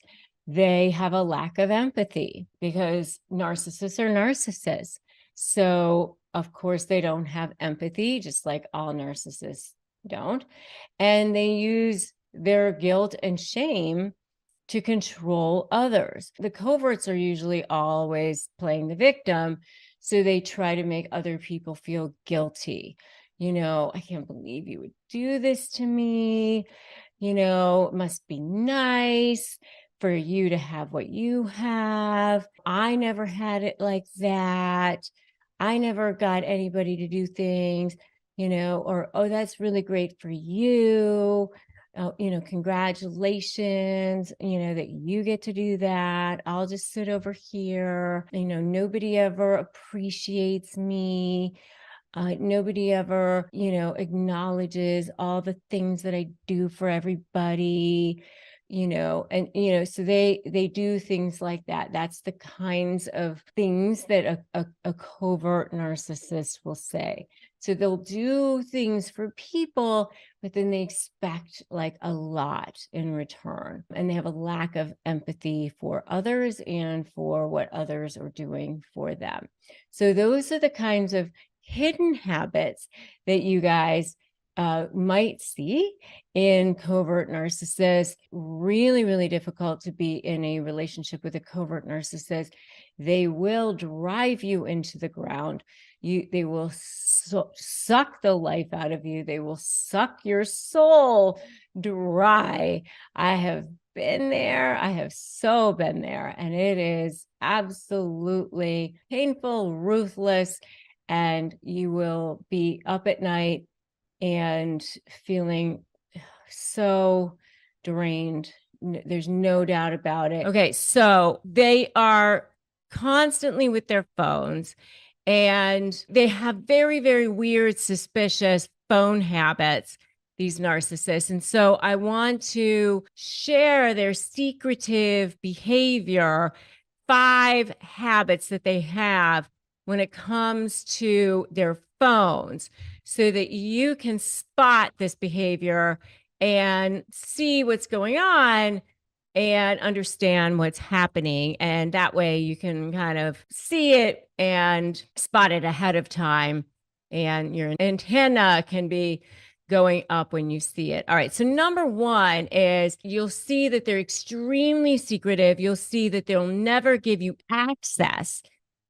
they have a lack of empathy because narcissists are narcissists. So, of course, they don't have empathy, just like all narcissists don't. And they use their guilt and shame to control others. The coverts are usually always playing the victim, so they try to make other people feel guilty. You know, I can't believe you would do this to me. You know, it must be nice for you to have what you have. I never had it like that. I never got anybody to do things, you know, or, oh, that's really great for you. Oh, you know, congratulations, you know, that you get to do that. I'll just sit over here. You know, nobody ever appreciates me. Nobody ever, you know, acknowledges all the things that I do for everybody, you know, and, you know, so they do things like that. That's the kinds of things that a covert narcissist will say. So they'll do things for people, but then they expect like a lot in return. And they have a lack of empathy for others and for what others are doing for them. So those are the kinds of hidden habits that you guys might see in covert narcissists. Really, really difficult to be in a relationship with a covert narcissist. They will drive you into the ground. They will suck the life out of you. They will suck your soul dry. I have been there. I have so been there. And it is absolutely painful, ruthless, and you will be up at night and feeling so drained. There's no doubt about it. Okay, so they are constantly with their phones, and they have very, very weird, suspicious phone habits, these narcissists. And so I want to share their secretive behavior, 5 habits that they have when it comes to their phones, so that you can spot this behavior and see what's going on and understand what's happening. And that way you can kind of see it and spot it ahead of time. And your antenna can be going up when you see it. All right. So number 1 is you'll see that they're extremely secretive. You'll see that they'll never give you access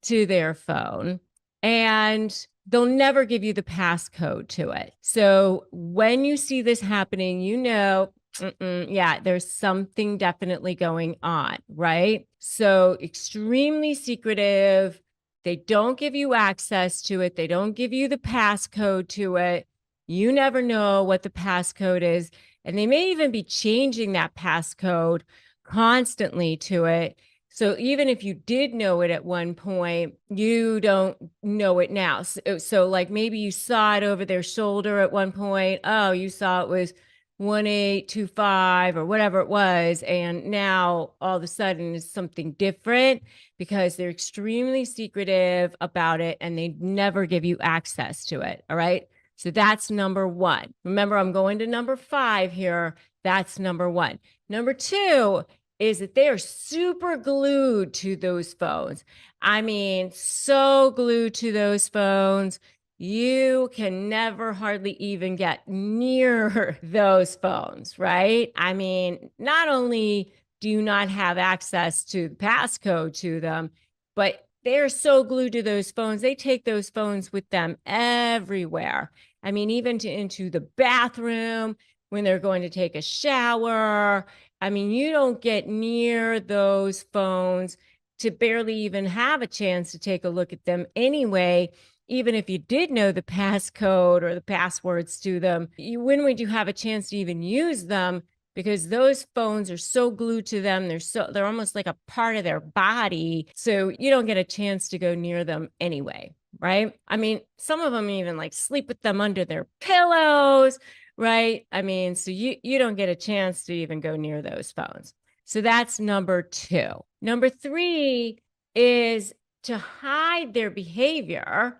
to their phone, and they'll never give you the passcode to it. So when you see this happening, you know Yeah, there's something definitely going on, right? So extremely secretive. They don't give you access to it. They don't give you the passcode to it. You never know what the passcode is. And they may even be changing that passcode constantly to it. So even if you did know it at one point, you don't know it now. So like maybe you saw it over their shoulder at one point. Oh, you saw it was 1825 or whatever it was. And now all of a sudden it's something different because they're extremely secretive about it and they never give you access to it. All right. So that's number one. Remember, I'm going to number 5 here. That's number 1. Number 2 is that they are super glued to those phones. I mean, so glued to those phones. You can never hardly even get near those phones, right? I mean, not only do you not have access to the passcode to them, but they're so glued to those phones. They take those phones with them everywhere. I mean, even into the bathroom when they're going to take a shower. I mean, you don't get near those phones to barely even have a chance to take a look at them anyway. Even if you did know the passcode or the passwords to them, when would you have a chance to even use them? Because those phones are so glued to them. They're almost like a part of their body. So you don't get a chance to go near them anyway, right? I mean, some of them even like sleep with them under their pillows, right? I mean, so you don't get a chance to even go near those phones. So that's number 2. Number 3 is to hide their behavior,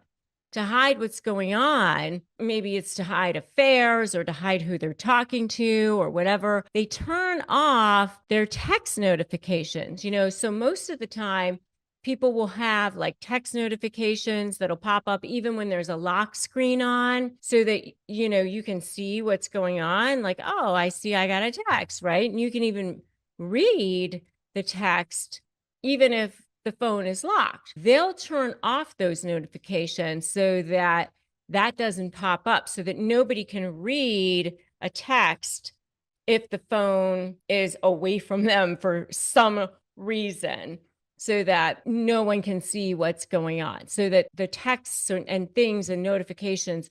to hide what's going on. Maybe it's to hide affairs or to hide who they're talking to or whatever. They turn off their text notifications, so most of the time people will have like text notifications that'll pop up even when there's a lock screen on so that, you can see what's going on. Like, oh, I see I got a text, right? And you can even read the text even if the phone is locked. They'll turn off those notifications so that that doesn't pop up, so that nobody can read a text if the phone is away from them for some reason, so that no one can see what's going on, so that the texts and things and notifications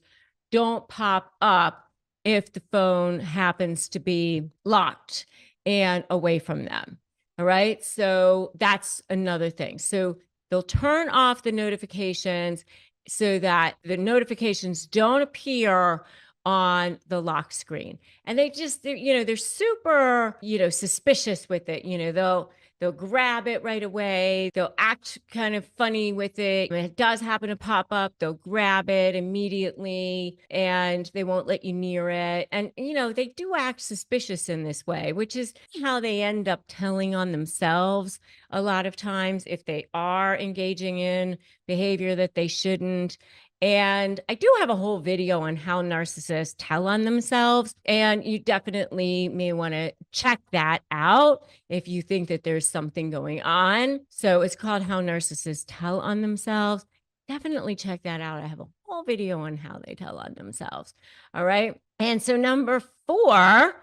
don't pop up if the phone happens to be locked and away from them. All right. So that's another thing. So they'll turn off the notifications so that the notifications don't appear on the lock screen. And they're super, suspicious with it. They'll grab it right away. They'll act kind of funny with it. When it does happen to pop up, they'll grab it immediately and they won't let you near it. And, they do act suspicious in this way, which is how they end up telling on themselves a lot of times if they are engaging in behavior that they shouldn't. And I do have a whole video on how narcissists tell on themselves, and you definitely may want to check that out if you think that there's something going on. So it's called How Narcissists Tell on Themselves. Definitely check that out. I have a whole video on how they tell on themselves. All right. And so number four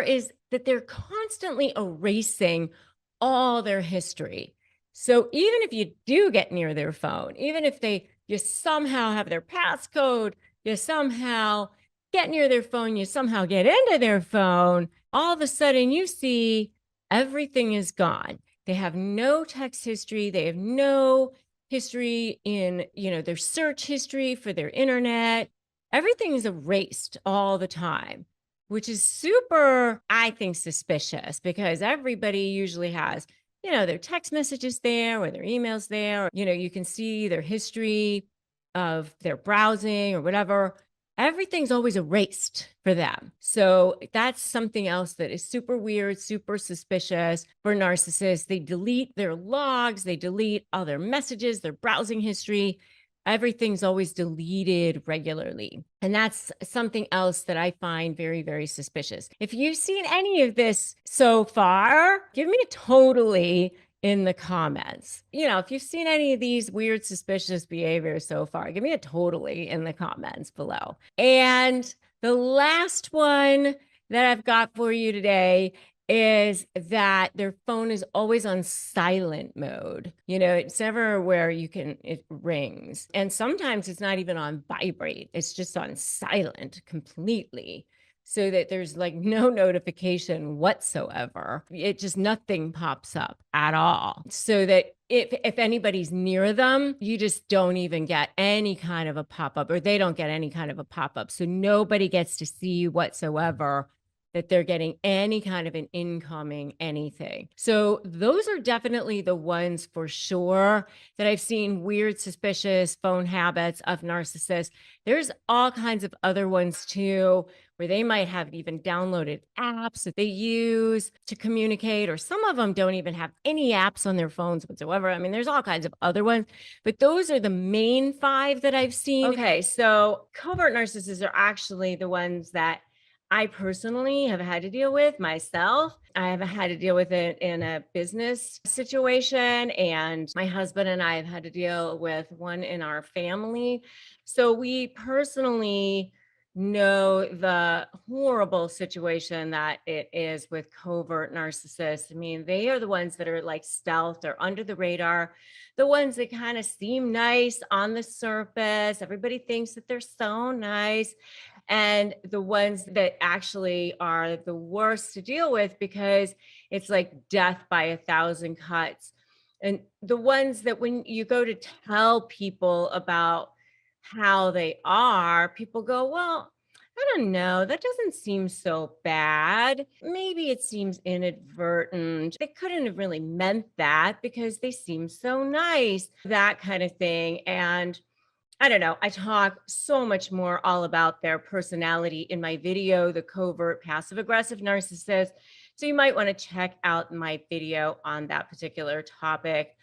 is that they're constantly erasing all their history. So even if you do get near their phone, even if you somehow have their passcode, you somehow get near their phone, you somehow get into their phone, all of a sudden you see everything is gone. They have no text history. They have no history in, their search history for their internet. Everything is erased all the time, which is super, I think, suspicious, because everybody usually has their text messages there or their emails there. You can see their history of their browsing or whatever. Everything's always erased for them. So that's something else that is super weird, super suspicious for narcissists. They delete their logs, they delete all their messages, their browsing history. Everything's always deleted regularly. And that's something else that I find very, very suspicious. If you've seen any of this so far, give me a totally in the comments. If you've seen any of these weird, suspicious behaviors so far, give me a totally in the comments below. And the last one that I've got for you today is that their phone is always on silent mode. It's never where it rings. And sometimes it's not even on vibrate, it's just on silent completely. So that there's like no notification whatsoever. It just nothing pops up at all. So that if anybody's near them, you just don't even get any kind of a pop-up, or they don't get any kind of a pop-up. So nobody gets to see whatsoever that they're getting any kind of an incoming anything. So those are definitely the ones for sure that I've seen weird, suspicious phone habits of narcissists. There's all kinds of other ones too, where they might have even downloaded apps that they use to communicate, or some of them don't even have any apps on their phones whatsoever. I mean, there's all kinds of other ones, but those are the main 5 that I've seen. Okay, so covert narcissists are actually the ones that I personally have had to deal with myself. I have had to deal with it in a business situation, and my husband and I have had to deal with one in our family. So we personally know the horrible situation that it is with covert narcissists. I mean, they are the ones that are like stealth or under the radar, the ones that kind of seem nice on the surface. Everybody thinks that they're so nice. And the ones that actually are the worst to deal with, because it's like death by 1,000 cuts. And the ones that when you go to tell people about how they are, people go, well, I don't know, that doesn't seem so bad. Maybe it seems inadvertent. They couldn't have really meant that because they seem so nice, that kind of thing. And I don't know. I talk so much more all about their personality in my video, The Covert Passive Aggressive Narcissist. So you might want to check out my video on that particular topic.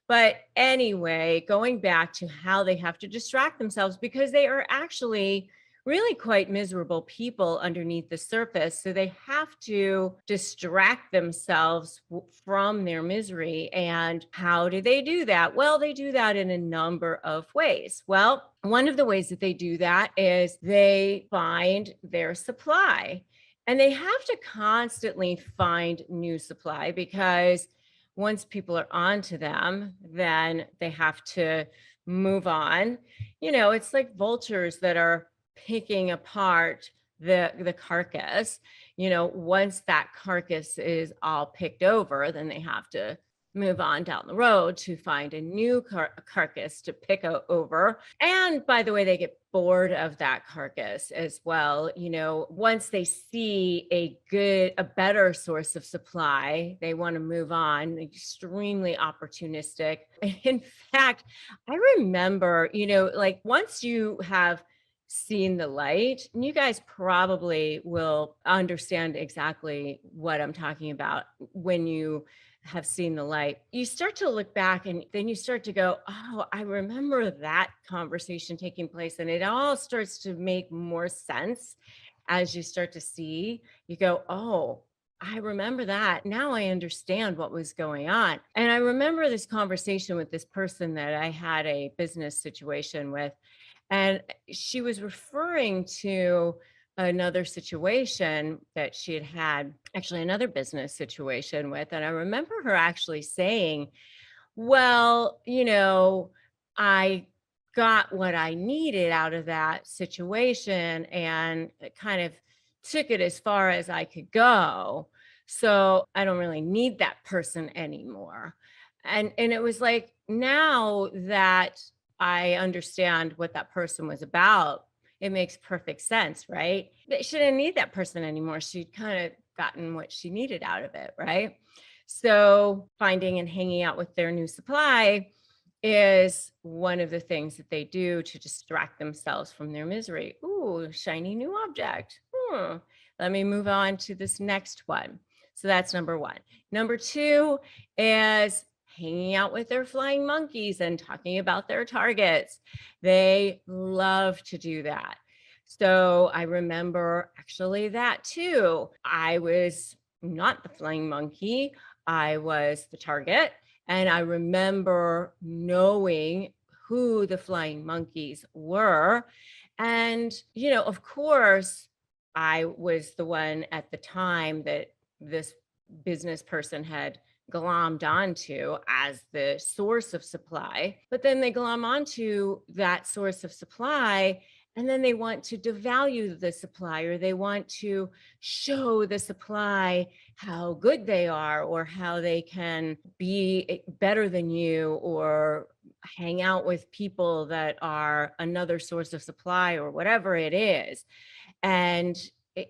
But anyway, going back to how they have to distract themselves, because they are actually really quite miserable people underneath the surface. So they have to distract themselves from their misery. And how do they do that? Well, they do that in a number of ways. Well, one of the ways that they do that is they find their supply. And they have to constantly find new supply, because once people are onto them, then they have to move on. It's like vultures that are picking apart the carcass. Once that carcass is all picked over, then they have to move on down the road to find a new carcass to pick over. And by the way, they get bored of that carcass as well. Once they see a better source of supply, they want to move on. Extremely opportunistic. In fact, I remember, like once you have seen the light, and you guys probably will understand exactly what I'm talking about when you have seen the light, you start to look back and then you start to go, oh, I remember that conversation taking place. And it all starts to make more sense as you start to see. You go, oh, I remember that. Now I understand what was going on. And I remember this conversation with this person that I had a business situation with. And she was referring to another situation that she had actually another business situation with. And I remember her actually saying, well, I got what I needed out of that situation and it kind of took it as far as I could go. So I don't really need that person anymore. And it was like, now that I understand what that person was about, it makes perfect sense, right? But she didn't need that person anymore. She'd kind of gotten what she needed out of it, right? So finding and hanging out with their new supply is one of the things that they do to distract themselves from their misery. Ooh, shiny new object. Let me move on to this next one. So that's number 1. Number 2 is hanging out with their flying monkeys and talking about their targets. They love to do that. So I remember actually that too. I was not the flying monkey. I was the target. And I remember knowing who the flying monkeys were. And, of course, I was the one at the time that this business person had glommed onto as the source of supply. But then they glom onto that source of supply, and then they want to devalue the supply, or they want to show the supply how good they are, or how they can be better than you, or hang out with people that are another source of supply, or whatever it is. And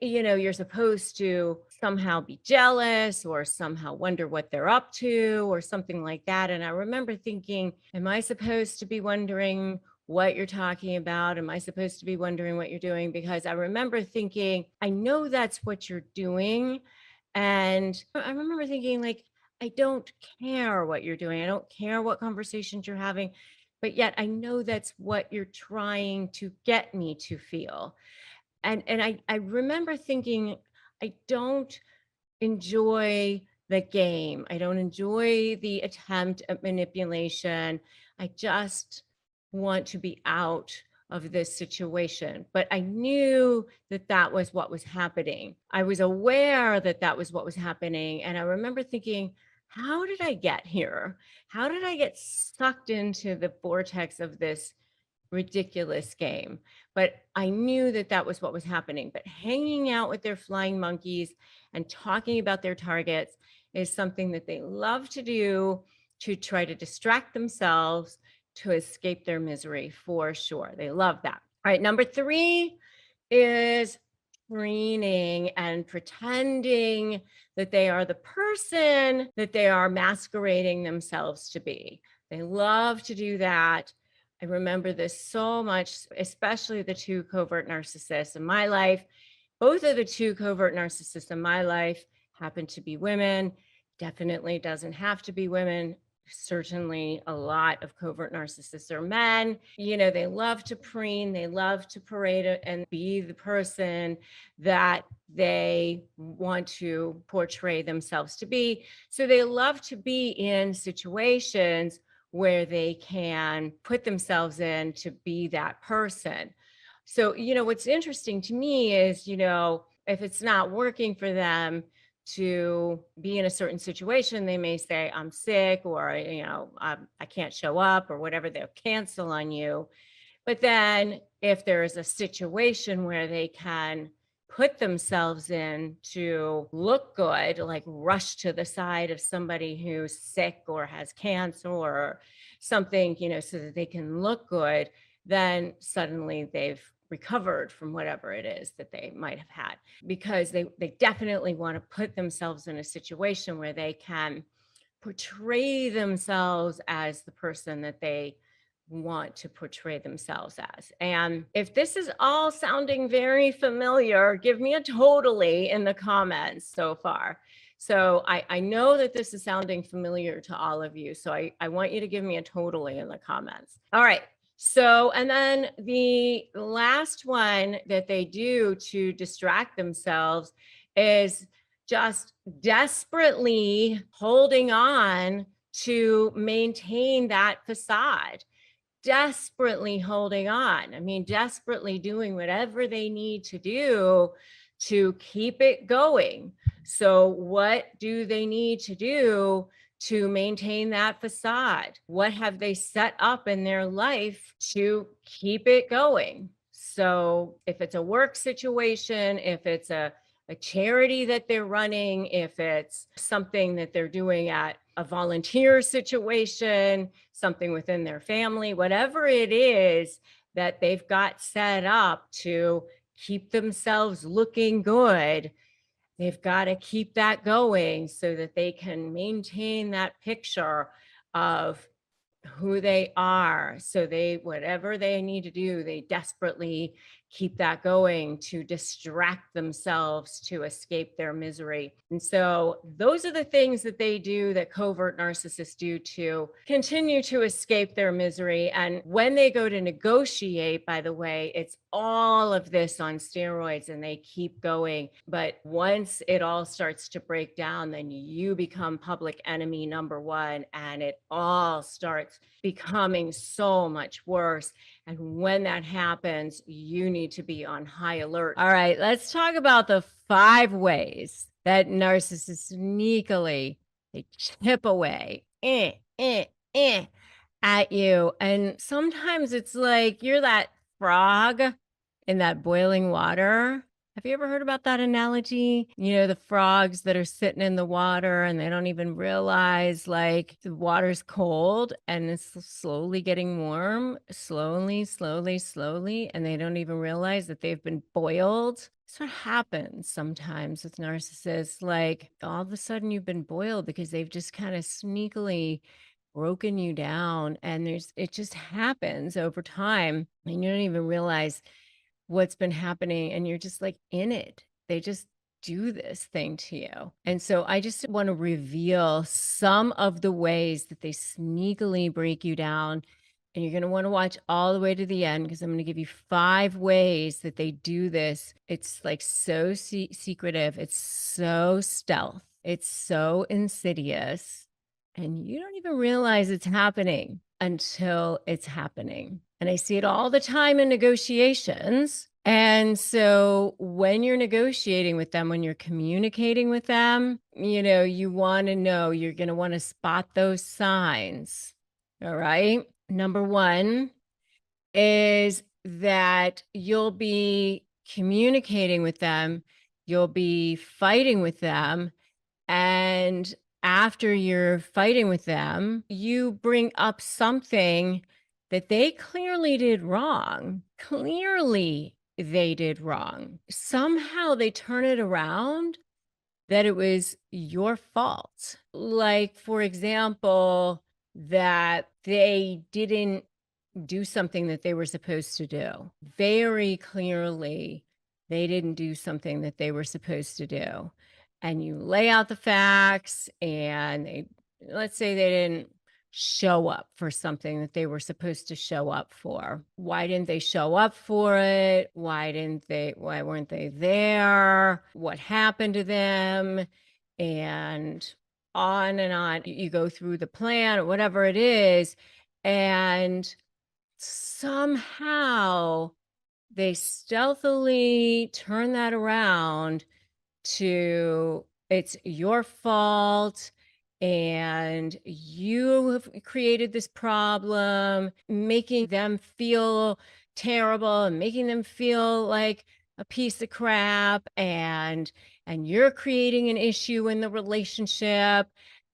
you're supposed to somehow be jealous or somehow wonder what they're up to or something like that. And I remember thinking, am I supposed to be wondering what you're talking about? Am I supposed to be wondering what you're doing? Because I remember thinking, I know that's what you're doing. And I remember thinking, like, I don't care what you're doing. I don't care what conversations you're having, but yet I know that's what you're trying to get me to feel. And I remember thinking, I don't enjoy the game. I don't enjoy the attempt at manipulation. I just want to be out of this situation. But I knew that that was what was happening. I was aware that that was what was happening. And I remember thinking, how did I get here? How did I get sucked into the vortex of this ridiculous game? But I knew that that was what was happening. But hanging out with their flying monkeys and talking about their targets is something that they love to do to try to distract themselves, to escape their misery, for sure. They love that. All right, number 3 is preening and pretending that they are the person that they are masquerading themselves to be. They love to do that. I remember this so much, especially the 2 covert narcissists in my life. Both of the 2 covert narcissists in my life happen to be women. Definitely doesn't have to be women. Certainly a lot of covert narcissists are men. They love to preen, they love to parade and be the person that they want to portray themselves to be. So they love to be in situations where they can put themselves in to be that person. So, what's interesting to me is, if it's not working for them to be in a certain situation, they may say, I'm sick, or, I can't show up, or whatever, they'll cancel on you. But then if there's a situation where they can put themselves in to look good, like rush to the side of somebody who's sick or has cancer or something, so that they can look good, then suddenly they've recovered from whatever it is that they might have had, because they definitely want to put themselves in a situation where they can portray themselves as the person that they want to portray themselves as. And if this is all sounding very familiar, give me a totally in the comments so far. So I know that this is sounding familiar to all of you. So I want you to give me a totally in the comments. All right. So, and then the last one that they do to distract themselves is just desperately holding on to maintain that facade. Desperately holding on. I mean, desperately doing whatever they need to do to keep it going. So what do they need to do to maintain that facade? What have they set up in their life to keep it going? So if it's a work situation, if it's a charity that they're running, if it's something that they're doing at a volunteer situation, something within their family, whatever it is that they've got set up to keep themselves looking good, they've got to keep that going so that they can maintain that picture of who they are. So whatever they need to do, they desperately keep that going to distract themselves, to escape their misery. And so those are the things that they do, that covert narcissists do, to continue to escape their misery. And when they go to negotiate, by the way, it's all of this on steroids, and they keep going. But once it all starts to break down, then you become public enemy number 1, and it all starts becoming so much worse. And when that happens, you need to be on high alert. All right, let's talk about the 5 ways that narcissists sneakily, they chip away at you. And sometimes it's like you're that frog in that boiling water. Have you ever heard about that analogy? You know, the frogs that are sitting in the water and they don't even realize like the water's cold and it's slowly getting warm, slowly, and they don't even realize that they've been boiled. That's what happens sometimes with narcissists. Like all of a sudden you've been boiled because they've just kind of sneakily broken you down, and it just happens over time and you don't even realize what's been happening, and you're just like in it. They just do this thing to you. And so I just want to reveal some of the ways that they sneakily break you down. And you're going to want to watch all the way to the end because I'm going to give you 5 ways that they do this. It's like so secretive. It's so stealth. It's so insidious. And you don't even realize it's happening until it's happening. And I see it all the time in negotiations. And so when you're negotiating with them, when you're communicating with them, you know, you want to know, you're going to want to spot those signs. All right. Number 1 is that you'll be communicating with them, you'll be fighting with them, and after you're fighting with them, you bring up something that they clearly did wrong. Clearly, they did wrong. Somehow they turn it around that it was your fault. Like, for example, that they didn't do something that they were supposed to do. Very clearly, they didn't do something that they were supposed to do. And you lay out the facts, and let's say they didn't show up for something that they were supposed to show up for. Why didn't they show up for it? Why weren't they there? What happened to them? And on and on. You go through the plan or whatever it is, and somehow they stealthily turn that around to it's your fault and you have created this problem, making them feel terrible and making them feel like a piece of crap, and you're creating an issue in the relationship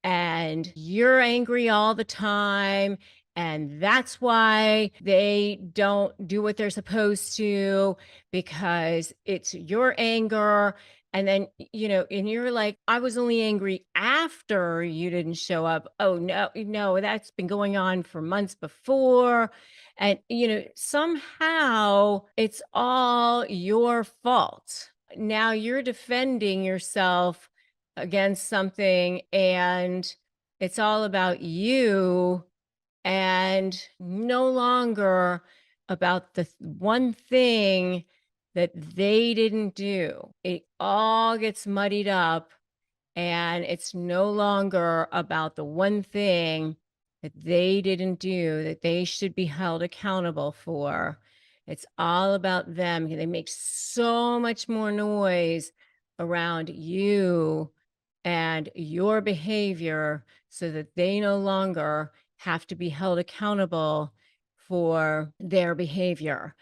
and you're angry all the time, and that's why they don't do what they're supposed to, because it's your anger. And then, you know, and you're like, I was only angry after you didn't show up. Oh, no, that's been going on for months before. And, you know, somehow it's all your fault. Now you're defending yourself against something, and it's all about you and no longer about the one thing that they didn't do. It all gets muddied up, and it's no longer about the one thing that they didn't do that they should be held accountable for. It's all about them. They make so much more noise around you and your behavior so that they no longer have to be held accountable for their behavior.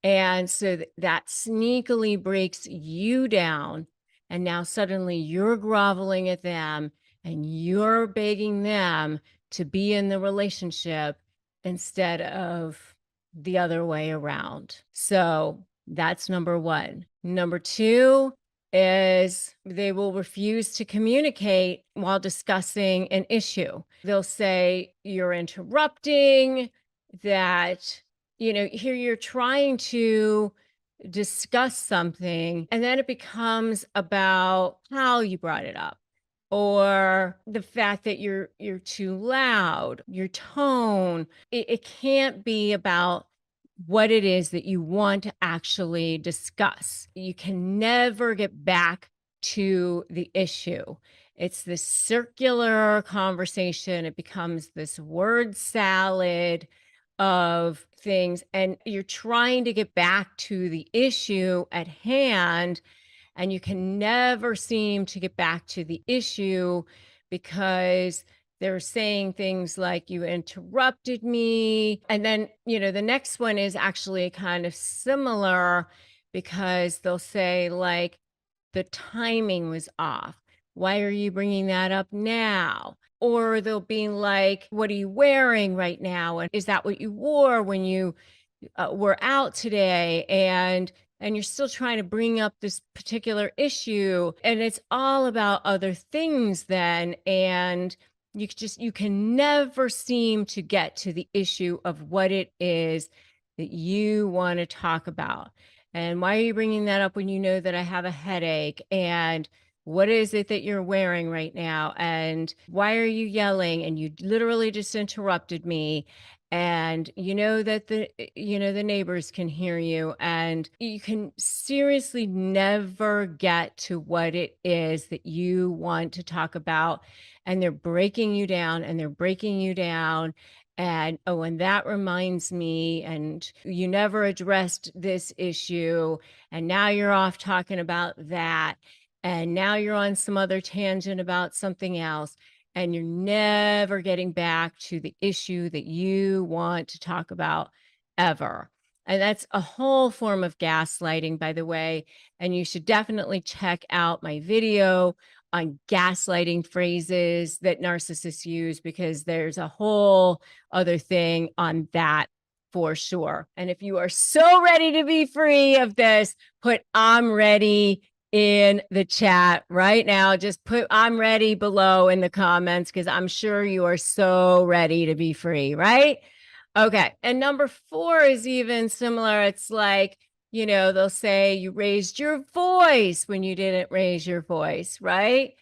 And so that sneakily breaks you down. And now suddenly you're groveling at them and you're begging them to be in the relationship instead of the other way around. So that's number 1. Number 2 is they will refuse to communicate while discussing an issue. They'll say, you're interrupting, that, you know, here you're trying to discuss something, and then it becomes about how you brought it up, or the fact that you're too loud, your tone. It can't be about what it is that you want to actually discuss. You can never get back to the issue. It's this circular conversation. It becomes this word salad of things, and you're trying to get back to the issue at hand, and you can never seem to get back to the issue because they're saying things like, you interrupted me. And then, the next one is actually kind of similar, because they'll say, like, the timing was off. Why are you bringing that up now? Or they'll be like, what are you wearing right now? And is that what you wore when you were out today? And you're still trying to bring up this particular issue, and it's all about other things then. And you can never seem to get to the issue of what it is that you want to talk about. And why are you bringing that up when you know that I have a headache? And what is it that you're wearing right now? And why are you yelling? And you literally just interrupted me. And that the neighbors can hear you, and you can seriously never get to what it is that you want to talk about. And they're breaking you down, and they're breaking you down. And, oh, and that reminds me, and you never addressed this issue, and now you're off talking about that, and now you're on some other tangent about something else, and you're never getting back to the issue that you want to talk about ever. And that's a whole form of gaslighting, by the way. And you should definitely check out my video on gaslighting phrases that narcissists use, because there's a whole other thing on that for sure. And if you are so ready to be free of this, put "I'm ready" in the chat right now. Just put "I'm ready" below in the comments, because I'm sure you are so ready to be free, right? Okay. And number 4 is even similar. It's like, they'll say you raised your voice when you didn't raise your voice, right?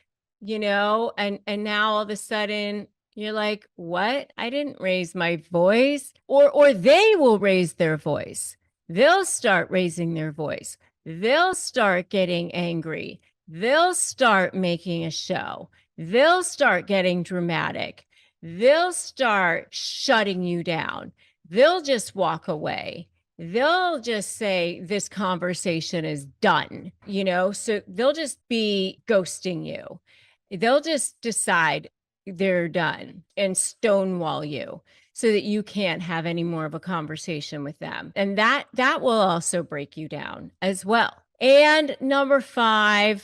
And now all of a sudden you're like, what? I didn't raise my voice. Or they will raise their voice. They'll start raising their voice. They'll start getting angry. They'll start making a show. They'll start getting dramatic. They'll start shutting you down. They'll just walk away. They'll just say, this conversation is done, so they'll just be ghosting you. They'll just decide they're done and stonewall you, so that you can't have any more of a conversation with them. And that will also break you down as well. And number five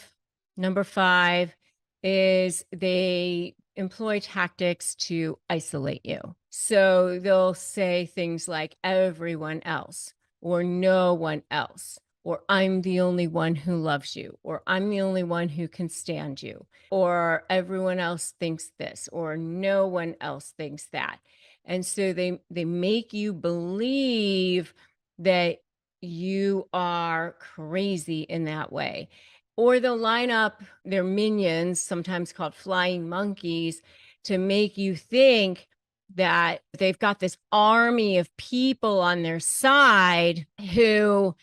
is they employ tactics to isolate you. So they'll say things like everyone else, or no one else, or I'm the only one who loves you, or I'm the only one who can stand you, or everyone else thinks this, or no one else thinks that. And so they make you believe that you are crazy in that way. Or they'll line up their minions, sometimes called flying monkeys, to make you think that they've got this army of people on their side who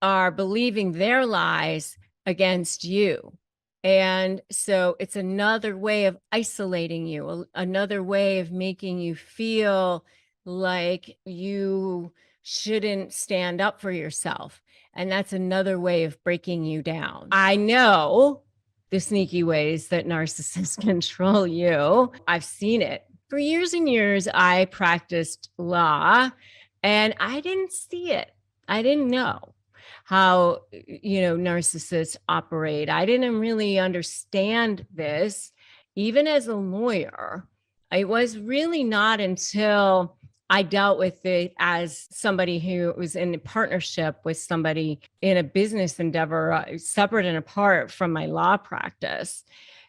are believing their lies against you. And so it's another way of isolating you, another way of making you feel like you shouldn't stand up for yourself. And that's another way of breaking you down. I know the sneaky ways that narcissists control you. I've seen it. For years and years, I practiced law, and I didn't see it. I didn't know how, narcissists operate. I didn't really understand this, even as a lawyer. It was really not until I dealt with it as somebody who was in a partnership with somebody in a business endeavor, separate and apart from my law practice,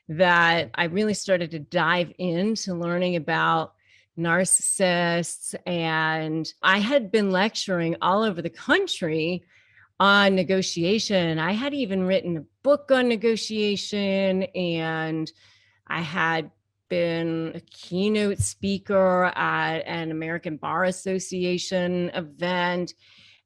that I really started to dive into learning about narcissists. And I had been lecturing all over the country on negotiation. I had even written a book on negotiation, and I had been a keynote speaker at an American Bar Association event.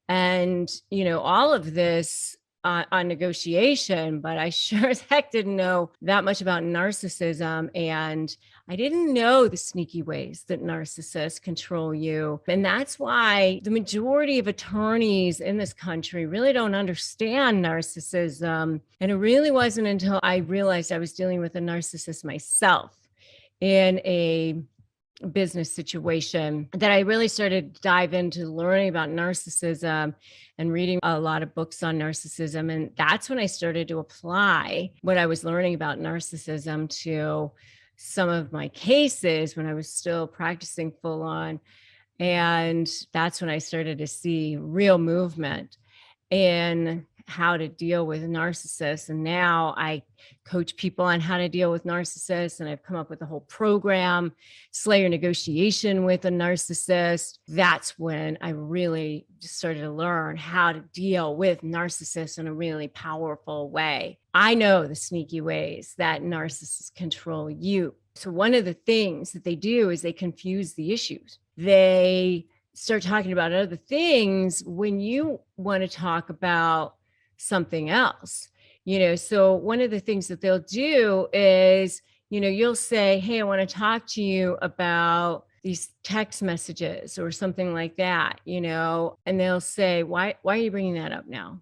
And, all of this on negotiation, but I sure as heck didn't know that much about narcissism. And I didn't know the sneaky ways that narcissists control you. And that's why the majority of attorneys in this country really don't understand narcissism. And it really wasn't until I realized I was dealing with a narcissist myself in a business situation that I really started to dive into learning about narcissism and reading a lot of books on narcissism. And that's when I started to apply what I was learning about narcissism to some of my cases when I was still practicing full on. And that's when I started to see real movement in how to deal with narcissists. And now I coach people on how to deal with narcissists. And I've come up with a whole program, Slayer Negotiation with a Narcissist. That's when I really started to learn how to deal with narcissists in a really powerful way. I know the sneaky ways that narcissists control you. So one of the things that they do is they confuse the issues. They start talking about other things when you want to talk about something else. So one of the things that they'll do is, you'll say, hey, I want to talk to you about these text messages or something like that, and they'll say, why are you bringing that up now?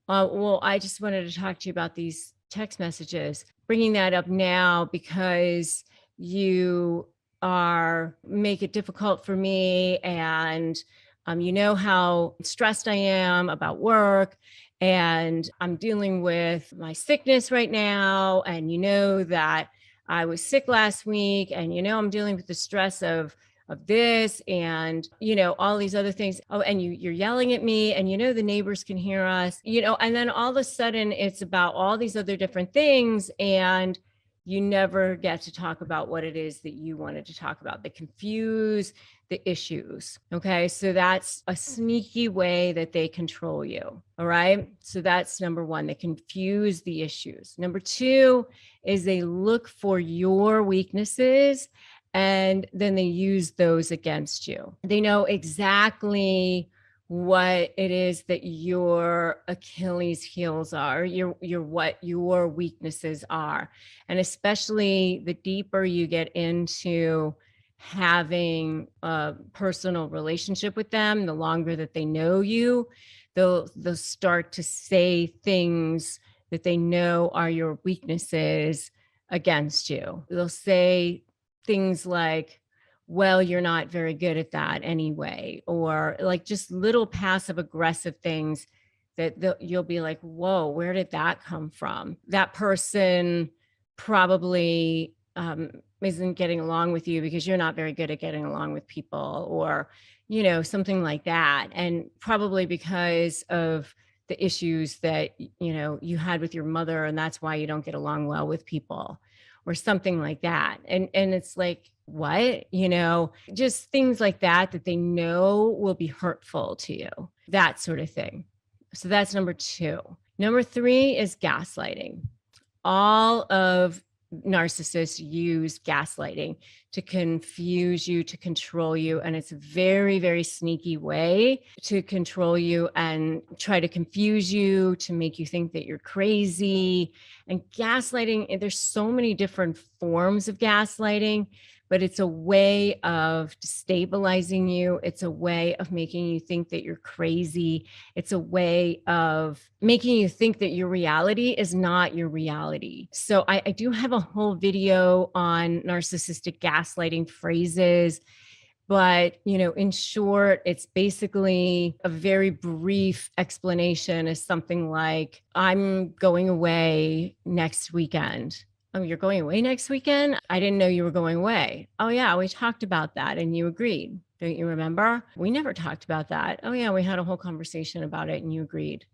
Well, I just wanted to talk to you about these text messages, bringing that up now because you make it difficult for me. And you know how stressed I am about work, and I'm dealing with my sickness right now. And you know that I was sick last week, and I'm dealing with the stress of this and all these other things. Oh, and you're yelling at me, and the neighbors can hear us, and then all of a sudden it's about all these other different things, and you never get to talk about what it is that you wanted to talk about. They confuse the issues. Okay. So that's a sneaky way that they control you. All right. So that's number one. They confuse the issues. Number two is they look for your weaknesses and then they use those against you. They know exactly what it is that your Achilles heels are, what your weaknesses are. And especially the deeper you get into having a personal relationship with them, the longer that they know you, they'll start to say things that they know are your weaknesses against you. They'll say things like, well, you're not very good at that anyway, or like just little passive aggressive things that you'll be like, whoa, where did that come from? That person probably isn't getting along with you because you're not very good at getting along with people, or, something like that. And probably because of the issues that, you had with your mother, and that's why you don't get along well with people, or something like that. And it's like, what, just things like that they know will be hurtful to you, that sort of thing. So that's number two. Number three is gaslighting. All of narcissists use gaslighting to confuse you, to control you. And it's a very, very sneaky way to control you and try to confuse you, to make you think that you're crazy. And gaslighting, there's so many different forms of gaslighting, but it's a way of destabilizing you. It's a way of making you think that you're crazy. It's a way of making you think that your reality is not your reality. So I do have a whole video on narcissistic gaslighting phrases, but, in short, it's basically a very brief explanation is something like, I'm going away next weekend. Oh, you're going away next weekend? I didn't know you were going away. Oh yeah, we talked about that and you agreed. Don't you remember? We never talked about that. Oh yeah, we had a whole conversation about it and you agreed.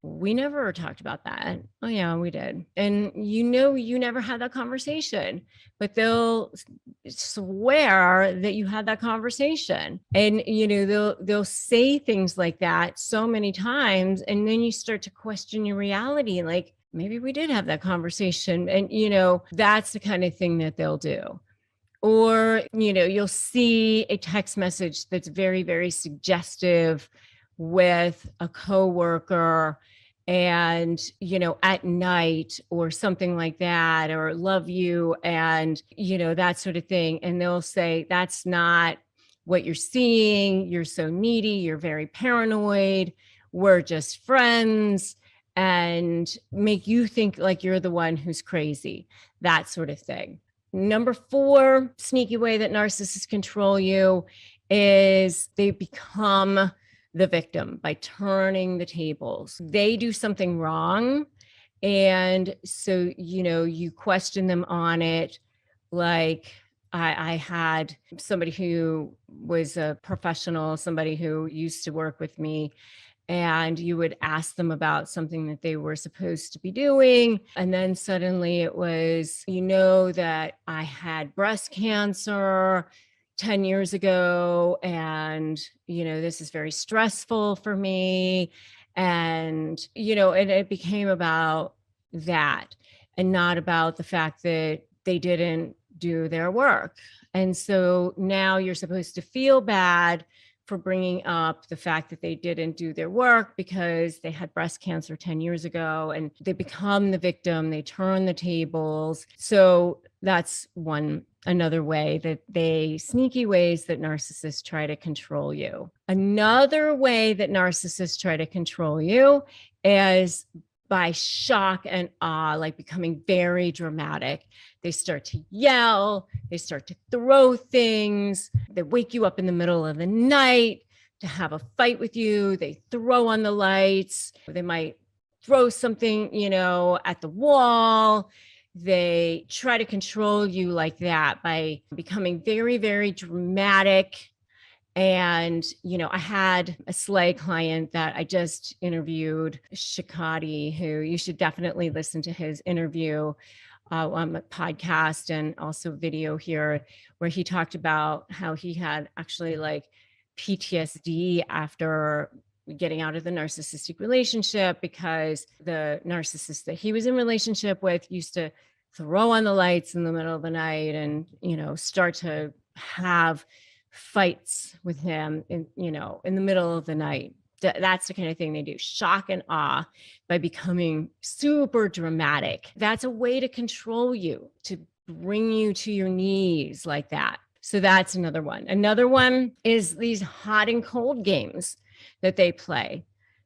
We never talked about that. Oh yeah, we did. And you never had that conversation, but they'll swear that you had that conversation. And they'll say things like that so many times, and then you start to question your reality, like, maybe we did have that conversation. And, that's the kind of thing that they'll do. Or, you'll see a text message that's very, very suggestive with a coworker, and, at night or something like that, or love you and, that sort of thing. And they'll say, that's not what you're seeing. You're so needy. You're very paranoid. We're just friends, and make you think like you're the one who's crazy, that sort of thing. Number 4 sneaky way that narcissists control you is they become the victim by turning the tables. They do something wrong. And so, you question them on it. Like, I had somebody who was a professional, somebody who used to work with me, and you would ask them about something that they were supposed to be doing. And then suddenly it was, that I had breast cancer 10 years ago, and, this is very stressful for me. And, and it became about that and not about the fact that they didn't do their work. And so now you're supposed to feel bad for bringing up the fact that they didn't do their work because they had breast cancer 10 years ago, and they become the victim. They turn the tables. So that's another way that sneaky ways that narcissists try to control you. Another way that narcissists try to control you is by shock and awe, like becoming very dramatic. They start to yell, they start to throw things, they wake you up in the middle of the night to have a fight with you. They throw on the lights, they might throw something, at the wall. They try to control you like that by becoming very, very dramatic. And, I had a slay client that I just interviewed, Shikati, who you should definitely listen to his interview on my podcast and also video here, where he talked about how he had actually like PTSD after getting out of the narcissistic relationship, because the narcissist that he was in relationship with used to throw on the lights in the middle of the night and, start to have fights with him in the middle of the night. That's the kind of thing they do. Shock and awe by becoming super dramatic. That's a way to control you, to bring you to your knees like that. So that's another one. Another one is these hot and cold games that they play.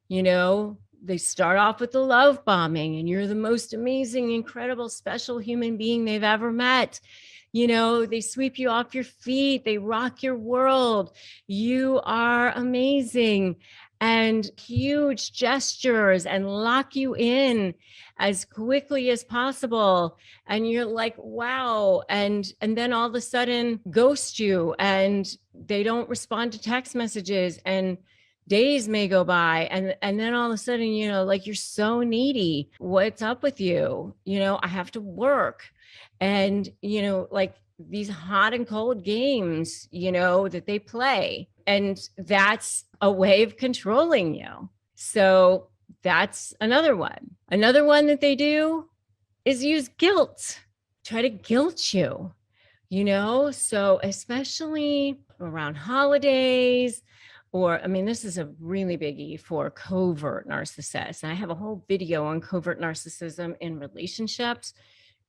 They start off with the love bombing, and you're the most amazing, incredible, special human being they've ever met. They sweep you off your feet. They rock your world. You are amazing, and huge gestures, and lock you in as quickly as possible. And you're like, wow. And then all of a sudden ghost you, and they don't respond to text messages, and days may go by, and then all of a sudden, like, you're so needy. What's up with you? I have to work. And, like these hot and cold games, that they play. And that's a way of controlling you. So that's another one. Another one that they do is use guilt, try to guilt you, so especially around holidays. Or, this is a really biggie for covert narcissists. And I have a whole video on covert narcissism in relationships.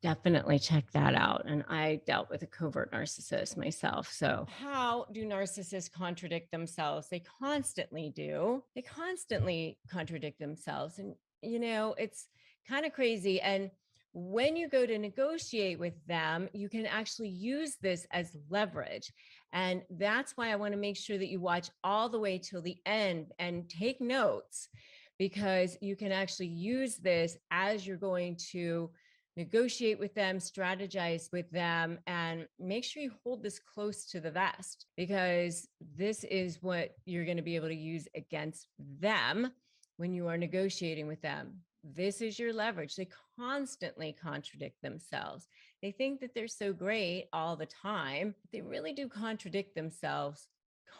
Definitely check that out. And I dealt with a covert narcissist myself. So how do narcissists contradict themselves? They constantly do. They constantly contradict themselves. And, it's kind of crazy. And when you go to negotiate with them, you can actually use this as leverage. And that's why I want to make sure that you watch all the way till the end and take notes, because you can actually use this as you're going to negotiate with them, strategize with them, and make sure you hold this close to the vest, because this is what you're going to be able to use against them when you are negotiating with them. This is your leverage. They constantly contradict themselves. They think that they're so great all the time. They really do contradict themselves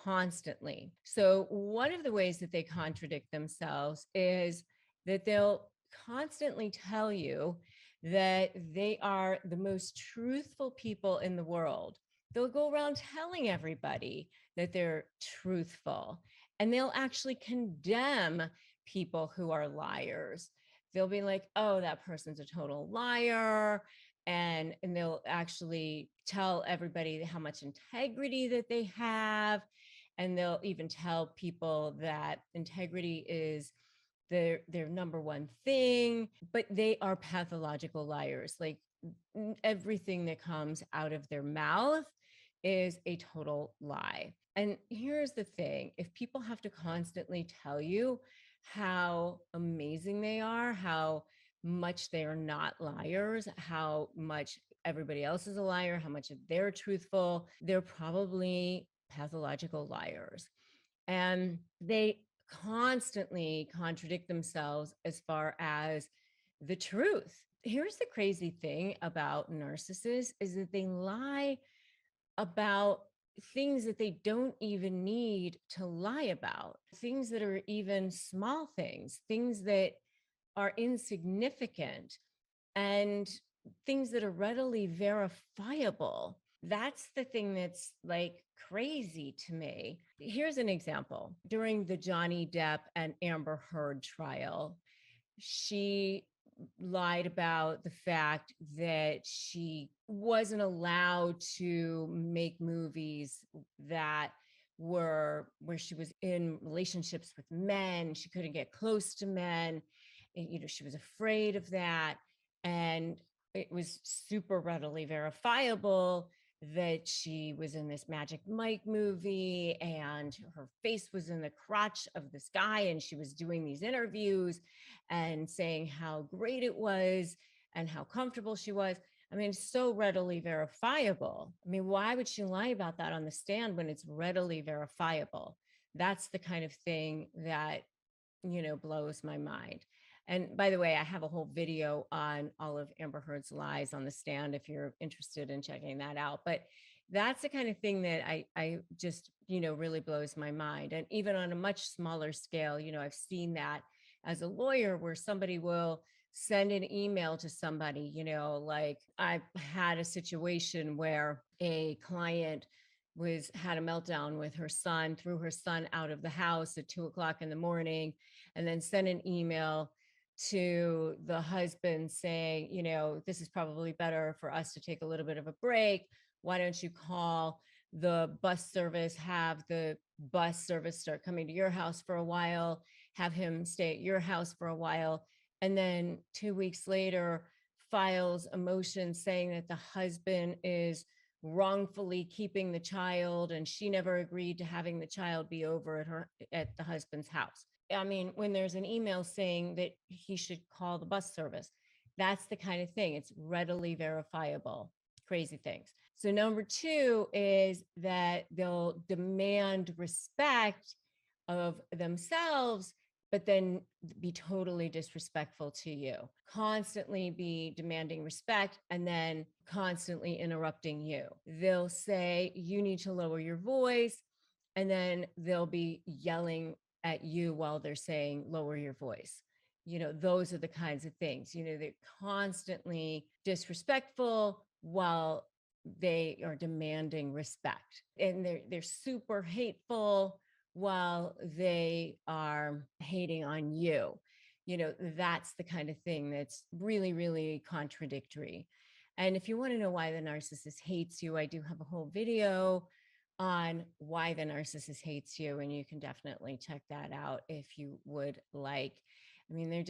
constantly. So one of the ways that they contradict themselves is that they'll constantly tell you that they are the most truthful people in the world. They'll go around telling everybody that they're truthful, and they'll actually condemn people who are liars. They'll be like, oh, that person's a total liar. And they'll actually tell everybody how much integrity that they have. And they'll even tell people that integrity is their number one thing, but they are pathological liars. Like everything that comes out of their mouth is a total lie. And here's the thing, if people have to constantly tell you how amazing they are, how much they are not liars, how much everybody else is a liar, how much they're truthful, they're probably pathological liars. And they constantly contradict themselves as far as the truth. Here's the crazy thing about narcissists is that they lie about things that they don't even need to lie about, things that are even small things, things that are insignificant, and things that are readily verifiable. That's the thing that's like crazy to me. Here's an example. During the Johnny Depp and Amber Heard trial, she lied about the fact that she wasn't allowed to make movies that were where she was in relationships with men. She couldn't get close to men. She was afraid of that. And it was super readily verifiable that she was in this Magic Mike movie and her face was in the crotch of this guy, and she was doing these interviews and saying how great it was and how comfortable she was. I mean, it's so readily verifiable. I mean, why would she lie about that on the stand when it's readily verifiable? That's the kind of thing that, blows my mind. And by the way, I have a whole video on all of Amber Heard's lies on the stand if you're interested in checking that out. But that's the kind of thing that I just, really blows my mind. And even on a much smaller scale, I've seen that as a lawyer where somebody will send an email to somebody, like I've had a situation where a client had a meltdown with her son, threw her son out of the house at 2:00 in the morning, and then sent an email to the husband saying, this is probably better for us to take a little bit of a break. Why don't you call the bus service, have the bus service start coming to your house for a while, have him stay at your house for a while. And then 2 weeks later, files a motion saying that the husband is wrongfully keeping the child and she never agreed to having the child be over at the husband's house. I mean, when there's an email saying that he should call the bus service, that's the kind of thing. It's readily verifiable. Crazy things. So number two is that they'll demand respect of themselves, but then be totally disrespectful to you, constantly be demanding respect and then constantly interrupting you. They'll say, you need to lower your voice. And then they'll be yelling at you while they're saying, lower your voice. Those are the kinds of things, they're constantly disrespectful while they are demanding respect. And they're super hateful while they are hating on you. That's the kind of thing that's really, really contradictory. And if you want to know why the narcissist hates you, I do have a whole video on why the narcissist hates you, and you can definitely check that out if you would like. I mean, they're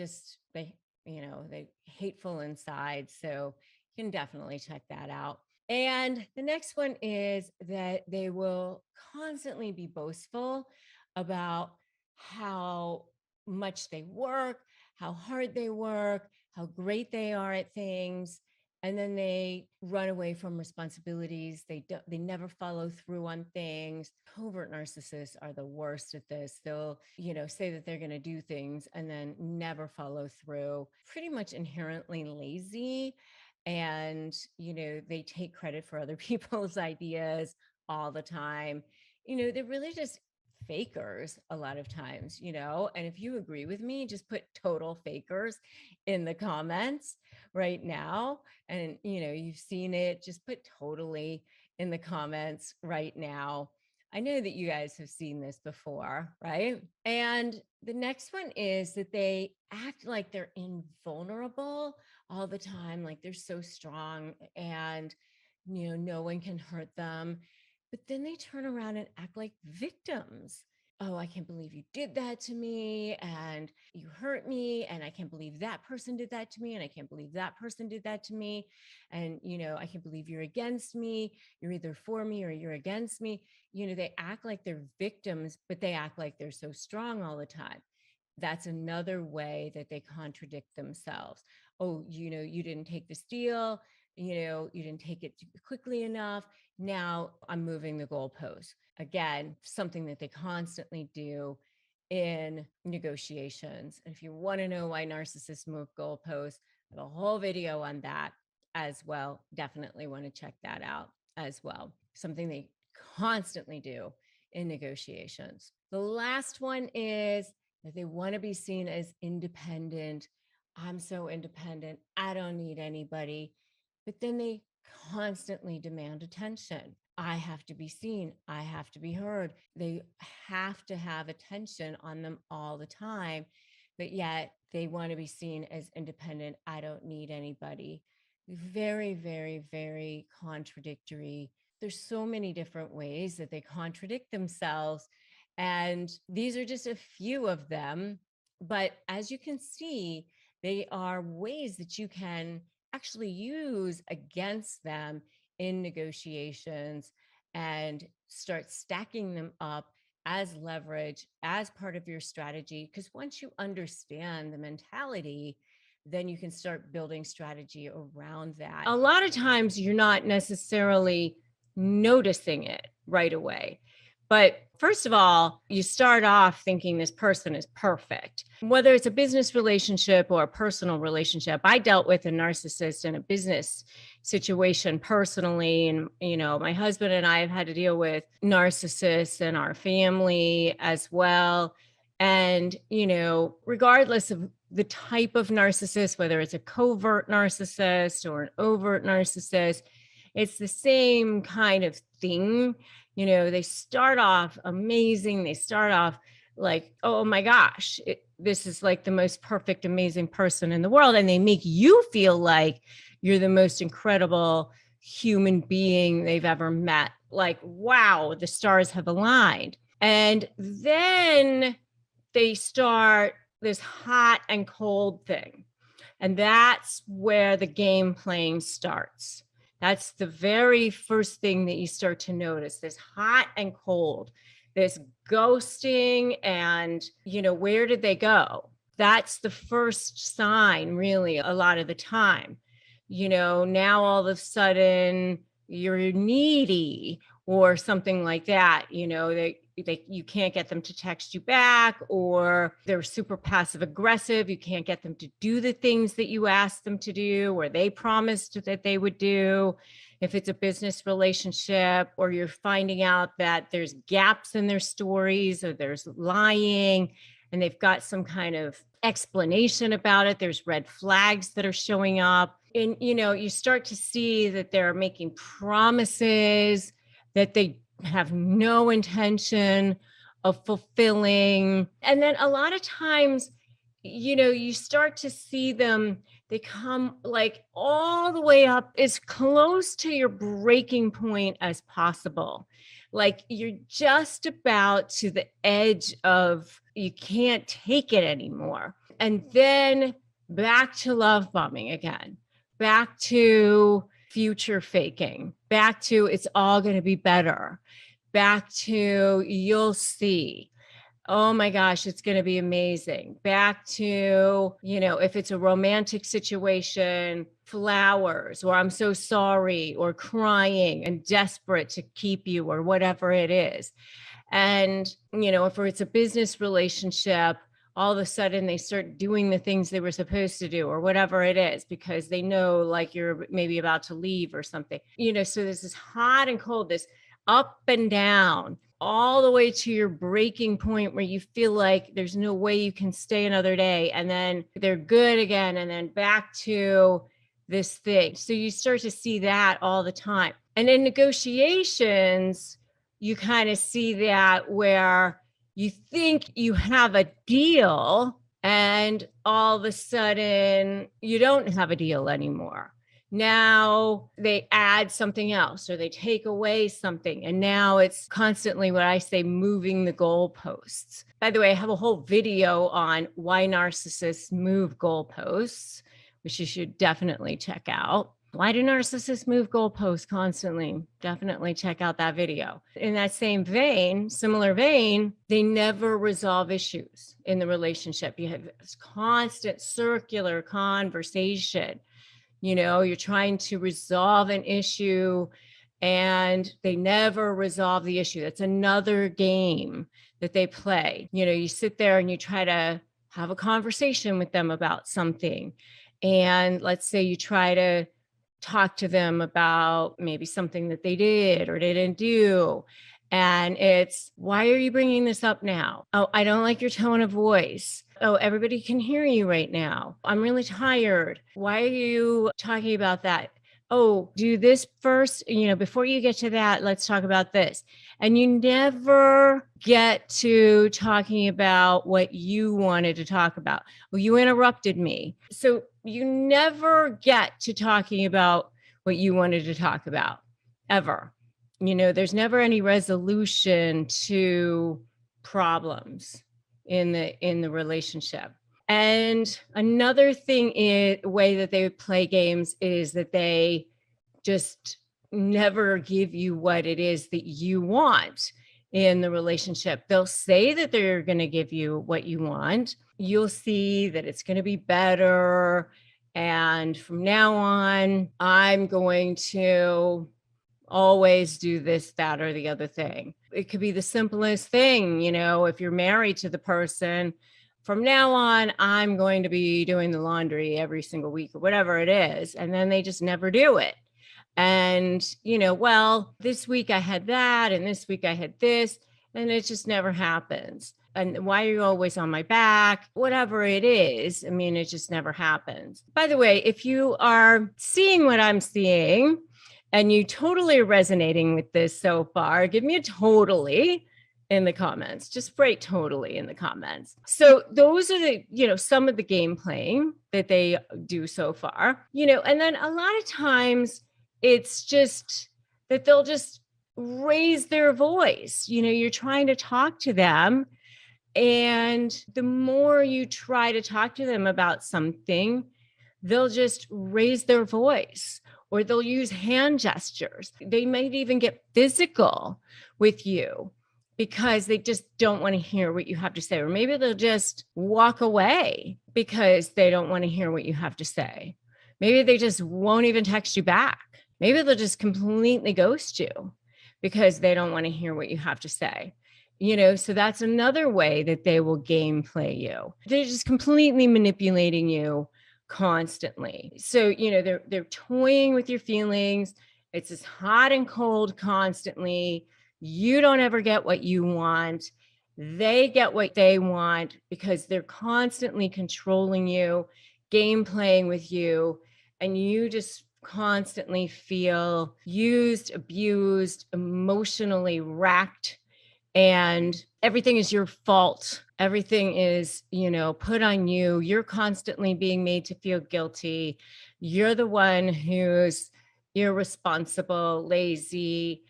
hateful inside, so you can definitely check that out. And the next one is that they will constantly be boastful about how much they work, how hard they work, how great they are at things. And then they run away from responsibilities. They never follow through on things. Covert narcissists are the worst at this. They'll, say that they're going to do things and then never follow through. Pretty much inherently lazy. And, they take credit for other people's ideas all the time. They're really just fakers a lot of times, and if you agree with me, just put total fakers in the comments right now. And, you've seen it, just put totally in the comments right now. I know that you guys have seen this before, right? And the next one is that they act like they're invulnerable all the time, like they're so strong and, no one can hurt them. But then they turn around and act like victims. Oh, I can't believe you did that to me, and you hurt me, and I can't believe that person did that to me, and I can't believe that person did that to me, and I can't believe you're against me. You're either for me or you're against me. They act like they're victims, but they act like they're so strong all the time. That's another way that they contradict themselves. Oh, you didn't take this deal. You didn't take it quickly enough. Now I'm moving the goalposts. Again, something that they constantly do in negotiations. And if you want to know why narcissists move goalposts, I have a whole video on that as well. Definitely want to check that out as well. Something they constantly do in negotiations. The last one is that they want to be seen as independent. I'm so independent. I don't need anybody. But then they constantly demand attention. I have to be seen. I have to be heard. They have to have attention on them all the time. But yet they want to be seen as independent. I don't need anybody. Very, very, very contradictory. There's so many different ways that they contradict themselves. And these are just a few of them. But as you can see, they are ways that you can actually use against them in negotiations and start stacking them up as leverage, as part of your strategy. Because once you understand the mentality, then you can start building strategy around that. A lot of times you're not necessarily noticing it right away. But first of all, you start off thinking this person is perfect. Whether it's a business relationship or a personal relationship, I dealt with a narcissist in a business situation personally. And, my husband and I have had to deal with narcissists in our family as well. And, regardless of the type of narcissist, whether it's a covert narcissist or an overt narcissist, it's the same kind of thing. They start off amazing. They start off like, oh my gosh, this is like the most perfect, amazing person in the world. And they make you feel like you're the most incredible human being they've ever met. Like, wow, the stars have aligned. And then they start this hot and cold thing. And that's where the game playing starts. That's the very first thing that you start to notice, this hot and cold, this ghosting, and, where did they go? That's the first sign, really, a lot of the time. Now all of a sudden you're needy or something like that. You can't get them to text you back, or they're super passive aggressive. You can't get them to do the things that you asked them to do or they promised that they would do. If it's a business relationship, or you're finding out that there's gaps in their stories, or there's lying and they've got some kind of explanation about it, there's red flags that are showing up. And, you start to see that they're making promises that they have no intention of fulfilling. And then a lot of times, you start to see them, they come like all the way up as close to your breaking point as possible. Like you're just about to the edge of, you can't take it anymore. And then back to love bombing again, back to future faking, back to it's all going to be better, back to you'll see, oh my gosh, it's going to be amazing, back to, if it's a romantic situation, flowers, or I'm so sorry, or crying and desperate to keep you, or whatever it is. And, if it's a business relationship, all of a sudden they start doing the things they were supposed to do, or whatever it is, because they know like you're maybe about to leave or something, so there's this hot and cold, this up and down, all the way to your breaking point where you feel like there's no way you can stay another day. And then they're good again. And then back to this thing. So you start to see that all the time. And in negotiations, you kind of see that where you think you have a deal and all of a sudden you don't have a deal anymore. Now they add something else or they take away something. And now it's constantly what I say, moving the goalposts. By the way, I have a whole video on why narcissists move goalposts, which you should definitely check out. Why do narcissists move goalposts constantly? Definitely check out that video. In that same vein, similar vein, they never resolve issues in the relationship. You have this constant circular conversation. You're trying to resolve an issue and they never resolve the issue. That's another game that they play. You sit there and you try to have a conversation with them about something. And let's say you try to talk to them about maybe something that they did or didn't do. And it's, why are you bringing this up now? Oh, I don't like your tone of voice. Oh, everybody can hear you right now. I'm really tired. Why are you talking about that? Oh, do this first, before you get to that, let's talk about this. And you never get to talking about what you wanted to talk about. Well, you interrupted me. So you never get to talking about what you wanted to talk about, ever. There's never any resolution to problems in the relationship. And another thing way that they play games is that they just never give you what it is that you want in the relationship. They'll say that they're going to give you what you want. You'll see that it's going to be better. And from now on, I'm going to always do this, that, or the other thing. It could be the simplest thing, if you're married to the person, from now on, I'm going to be doing the laundry every single week or whatever it is. And then they just never do it. And, well, this week I had that, and this week I had this, and it just never happens. And why are you always on my back? Whatever it is, it just never happens. By the way, if you are seeing what I'm seeing, and you totally are resonating with this so far, give me a totally in the comments. Just write totally in the comments. So those are the, some of the game playing that they do so far, and then a lot of times it's just that they'll just raise their voice. You're trying to talk to them, and the more you try to talk to them about something, they'll just raise their voice. Or they'll use hand gestures. They might even get physical with you because they just don't want to hear what you have to say. Or maybe they'll just walk away because they don't want to hear what you have to say. Maybe they just won't even text you back. Maybe they'll just completely ghost you because they don't want to hear what you have to say. So that's another way that they will game play you. They're just completely manipulating you constantly. So, they're toying with your feelings. It's just hot and cold constantly. You don't ever get what you want. They get what they want because they're constantly controlling you, game playing with you, and you just constantly feel used, abused, emotionally racked, and everything is your fault. Everything is, put on you. You're constantly being made to feel guilty. You're the one who's irresponsible, lazy,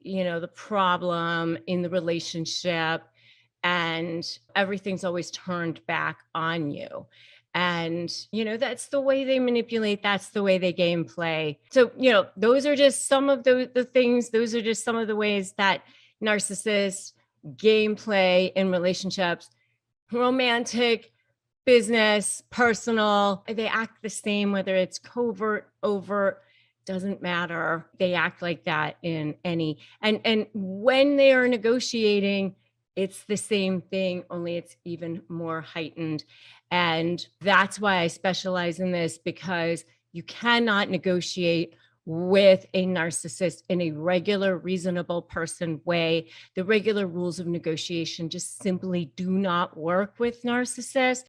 the problem in the relationship. And everything's always turned back on you. And, that's the way they manipulate. That's the way they game play. So, those are just some of the things. Those are just some of the ways that narcissists gameplay in relationships, romantic, business, personal. They act the same, whether it's covert, overt, doesn't matter. They act like that in any, and when they are negotiating, it's the same thing, only it's even more heightened. And that's why I specialize in this, because you cannot negotiate with a narcissist in a regular, reasonable person way. The regular rules of negotiation just simply do not work with narcissists.